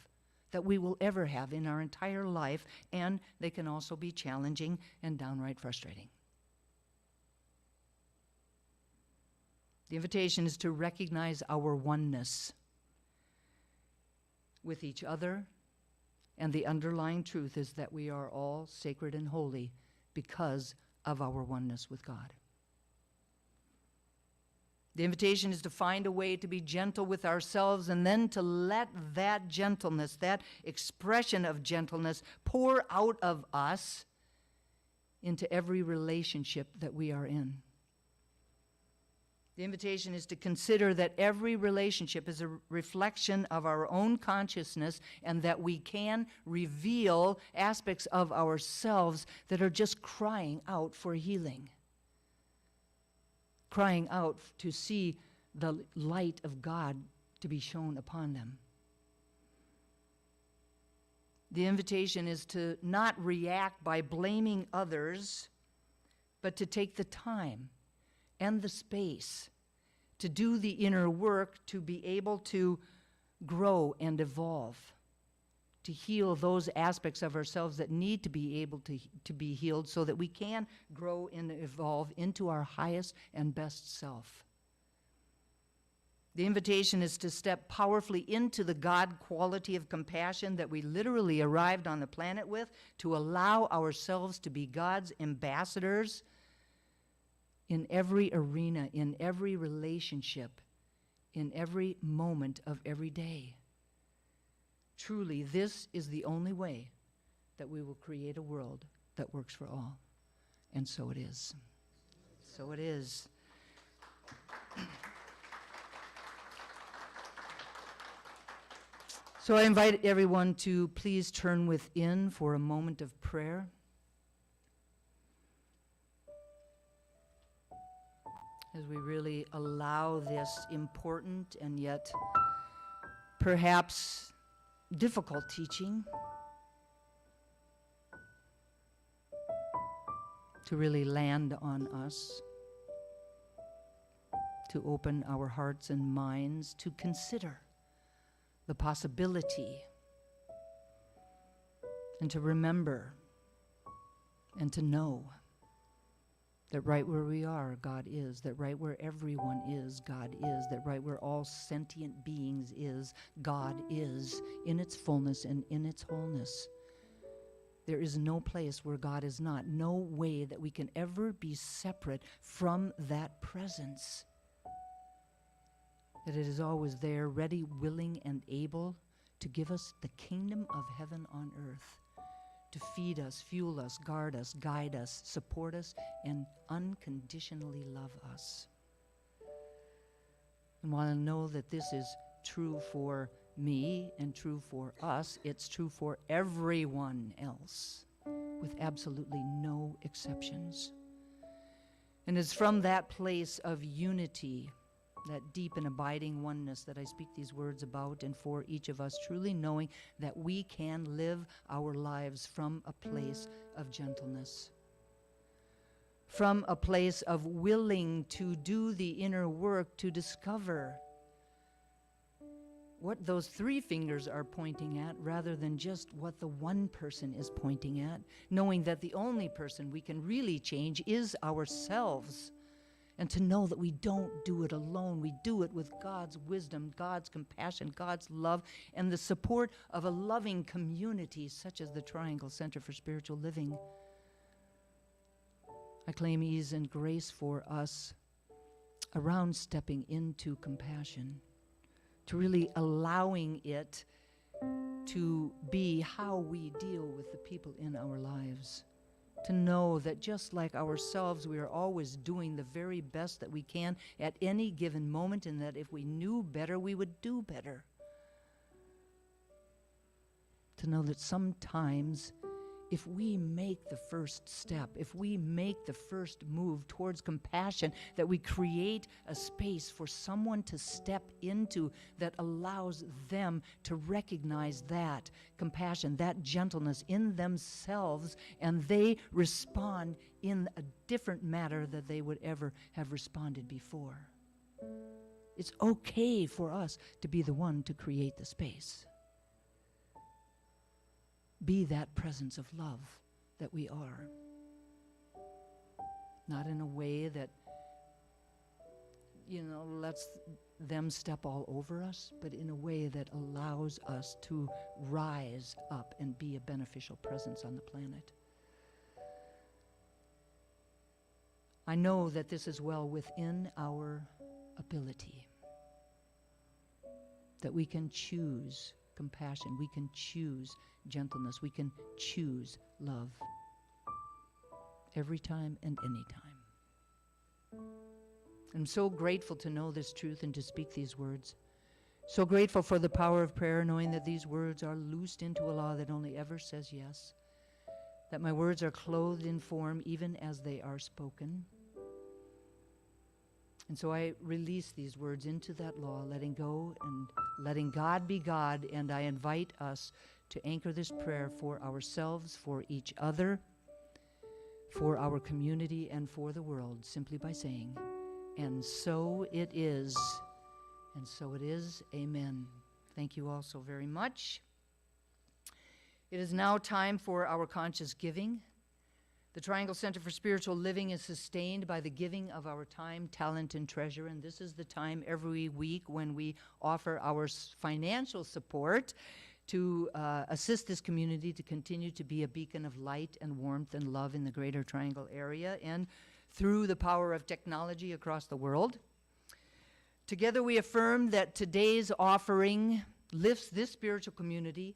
that we will ever have in our entire life, and they can also be challenging and downright frustrating. The invitation is to recognize our oneness with each other, and the underlying truth is that we are all sacred and holy because of our oneness with God. The invitation is to find a way to be gentle with ourselves and then to let that gentleness, that expression of gentleness, pour out of us into every relationship that we are in. The invitation is to consider that every relationship is a reflection of our own consciousness and that we can reveal aspects of ourselves that are just crying out for healing, crying out to see the light of God to be shown upon them. The invitation is to not react by blaming others, but to take the time and the space to do the inner work, to be able to grow and evolve, to heal those aspects of ourselves that need to be able to be healed so that we can grow and evolve into our highest and best self. The invitation is to step powerfully into the God quality of compassion that we literally arrived on the planet with, to allow ourselves to be God's ambassadors in every arena, in every relationship, in every moment of every day. Truly, this is the only way that we will create a world that works for all. And so it is. So it is. So I invite everyone to please turn within for a moment of prayer. As we really allow this important and yet perhaps difficult teaching to really land on us, to open our hearts and minds to consider the possibility, and to remember and to know that right where we are, God is, that right where everyone is, God is, that right where all sentient beings is, God is, in its fullness and in its wholeness. There is no place where God is not, no way that we can ever be separate from that presence. That it is always there, ready, willing, and able to give us the kingdom of heaven on earth, to feed us, fuel us, guard us, guide us, support us, and unconditionally love us. And while I know that this is true for me and true for us, it's true for everyone else, with absolutely no exceptions. And it's from that place of unity, that deep and abiding oneness, that I speak these words about, and for each of us, truly knowing that we can live our lives from a place of gentleness, from a place of willing to do the inner work, to discover what those three fingers are pointing at rather than just what the one person is pointing at, knowing that the only person we can really change is ourselves. And to know that we don't do it alone. We do it with God's wisdom, God's compassion, God's love, and the support of a loving community such as the Triangle Center for Spiritual Living. I claim ease and grace for us around stepping into compassion, to really allowing it to be how we deal with the people in our lives. To know that just like ourselves, we are always doing the very best that we can at any given moment, and that if we knew better, we would do better. To know that sometimes if we make the first step, if we make the first move towards compassion, that we create a space for someone to step into that allows them to recognize that compassion, that gentleness in themselves, and they respond in a different manner than they would ever have responded before. It's okay for us to be the one to create the space. Be that presence of love that we are. Not in a way that, lets them step all over us, but in a way that allows us to rise up and be a beneficial presence on the planet. I know that this is well within our ability, that we can choose compassion, we can choose gentleness, we can choose love every time and any time. I'm so grateful to know this truth and to speak these words. So grateful for the power of prayer, knowing that these words are loosed into a law that only ever says yes, that my words are clothed in form even as they are spoken. And so I release these words into that law, letting go and letting God be God, and I invite us to anchor this prayer for ourselves, for each other, for our community, and for the world, simply by saying, "And so it is." And so it is. Amen. Thank you all so very much. It is now time for our conscious giving. The Triangle Center for Spiritual Living is sustained by the giving of our time, talent, and treasure, and this is the time every week when we offer our financial support to assist this community to continue to be a beacon of light and warmth and love in the Greater Triangle area and through the power of technology across the world. Together we affirm that today's offering lifts this spiritual community,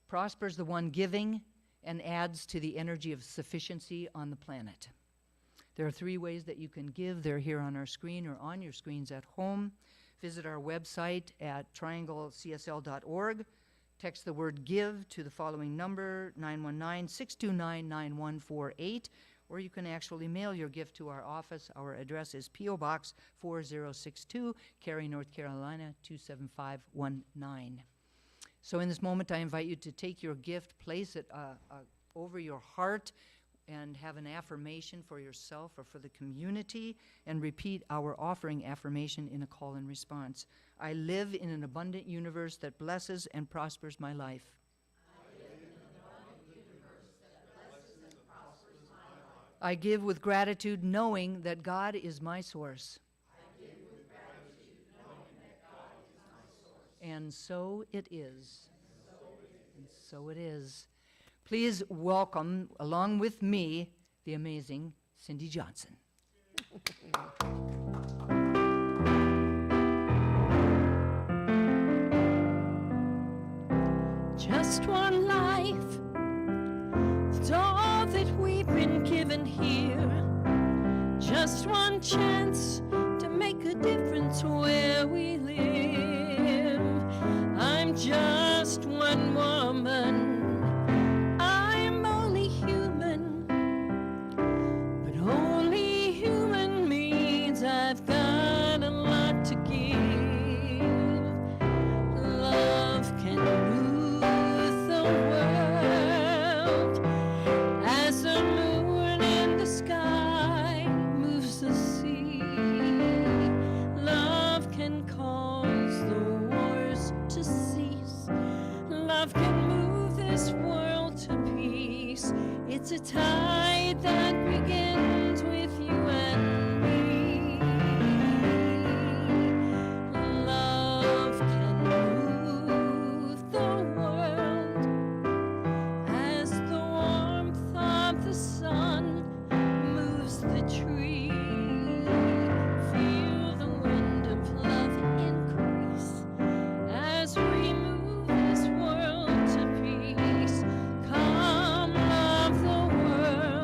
prospers the one giving, and adds to the energy of sufficiency on the planet. There are 3 ways that you can give. They're here on our screen or on your screens at home. Visit our website at trianglecsl.org. Text the word GIVE to the following number, 919-629-9148, or you can actually mail your gift to our office. Our address is P.O. Box 4062, Cary, North Carolina, 27519. So in this moment, I invite you to take your gift, place it over your heart, and have an affirmation for yourself or for the community, and repeat our offering affirmation in a call and response. I live in an abundant universe that blesses and prospers my life. I give with gratitude, knowing that God is my source. And so it is. And so it is. Please welcome, along with me, the amazing Cindy Johnson. Just one life, it's all that we've been given here. Just one chance to make a difference where we live. I'm just one woman, I'm only human, but only human means I've got a lot to give. Love can move the world as the moon in the sky moves the sea. Love can cause the wars to cease. Love can move this world to peace. It's a tide that begins with you and me. Love can move the world as the warmth of the sun moves the tree. Feel the wind of love increase as we move this world to peace. Come love the world.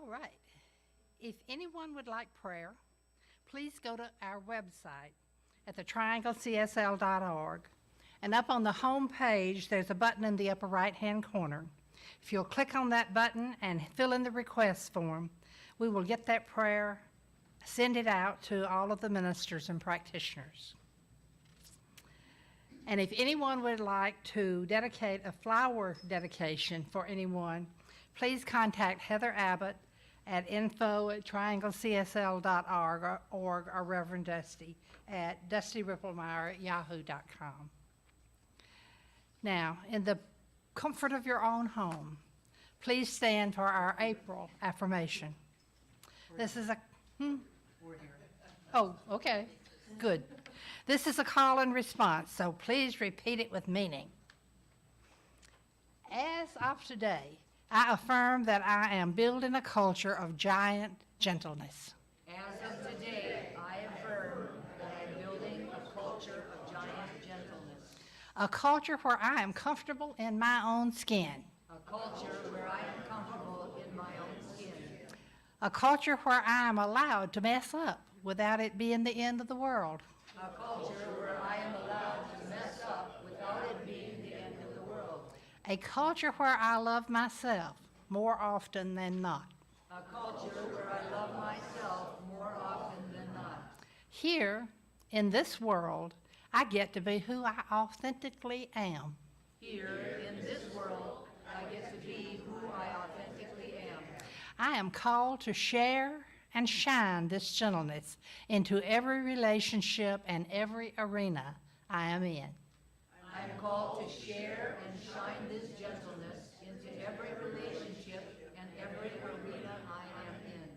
right. If anyone would like prayer, please go to our website at thetrianglecsl.org. And up on the home page, there's a button in the upper right-hand corner. If you'll click on that button and fill in the request form, we will get that prayer, send it out to all of the ministers and practitioners. And if anyone would like to dedicate a flower dedication for anyone, please contact Heather Abbott at info@trianglecsl.org or Reverend Dusty at dustyrippelmeyer@yahoo.com. Now, in the comfort of your own home, please stand for our April affirmation. This is a, Oh, okay, good. This is a call and response, so please repeat it with meaning. As of today, I affirm that I am building a culture of giant gentleness. As of today, I affirm that I am building a culture of giant gentleness. A culture where I am comfortable in my own skin. A culture where I am comfortable in my own skin. A culture where I am allowed to mess up without it being the end of the world. A culture where I am allowed to mess up without it being the end of the world. A culture where I love myself more often than not. A culture where I love myself more often than not. Here, in this world, I get to be who I authentically am. Here, in this world, I get to be who I authentically am. I am called to share and shine this gentleness into every relationship and every arena I am in. I am called to share and shine this gentleness into every relationship and every arena I am in.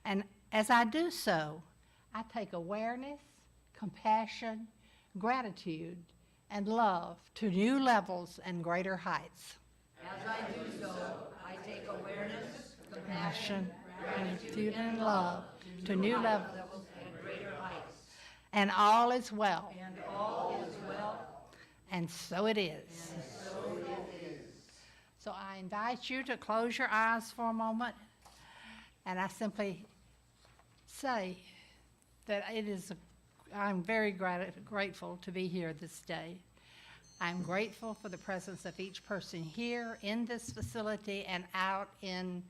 And as I do so, I take awareness, compassion, gratitude, and love to new levels and greater heights. As I do so, I take awareness, compassion, Gratitude and love to new levels, and greater heights. and all is well. And all is well, And so it is. so it is. So I invite you to close your eyes for a moment, and I simply say that I'm very grateful to be here this day. I'm grateful for the presence of each person here in this facility and out in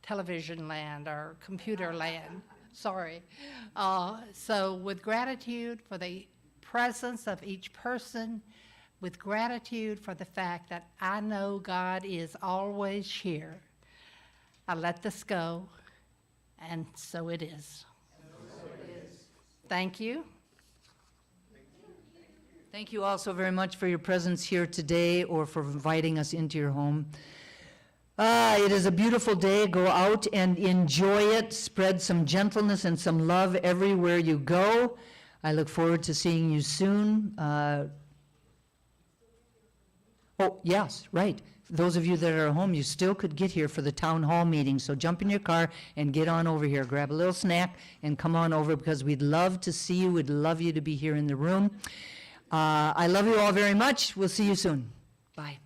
television land or computer land. Sorry. So with gratitude for the presence of each person, with gratitude for the fact that I know God is always here, I let this go, and so it is. Thank you. Thank you all so very much for your presence here today or for inviting us into your home. It is a beautiful day. Go out and enjoy it. Spread some gentleness and some love everywhere you go. I look forward to seeing you soon. Oh, yes, right. Those of you that are at home, you still could get here for the town hall meeting. So jump in your car and get on over here. Grab a little snack and come on over because we'd love to see you. We'd love you to be here in the room. I love you all very much. We'll see you soon. Bye.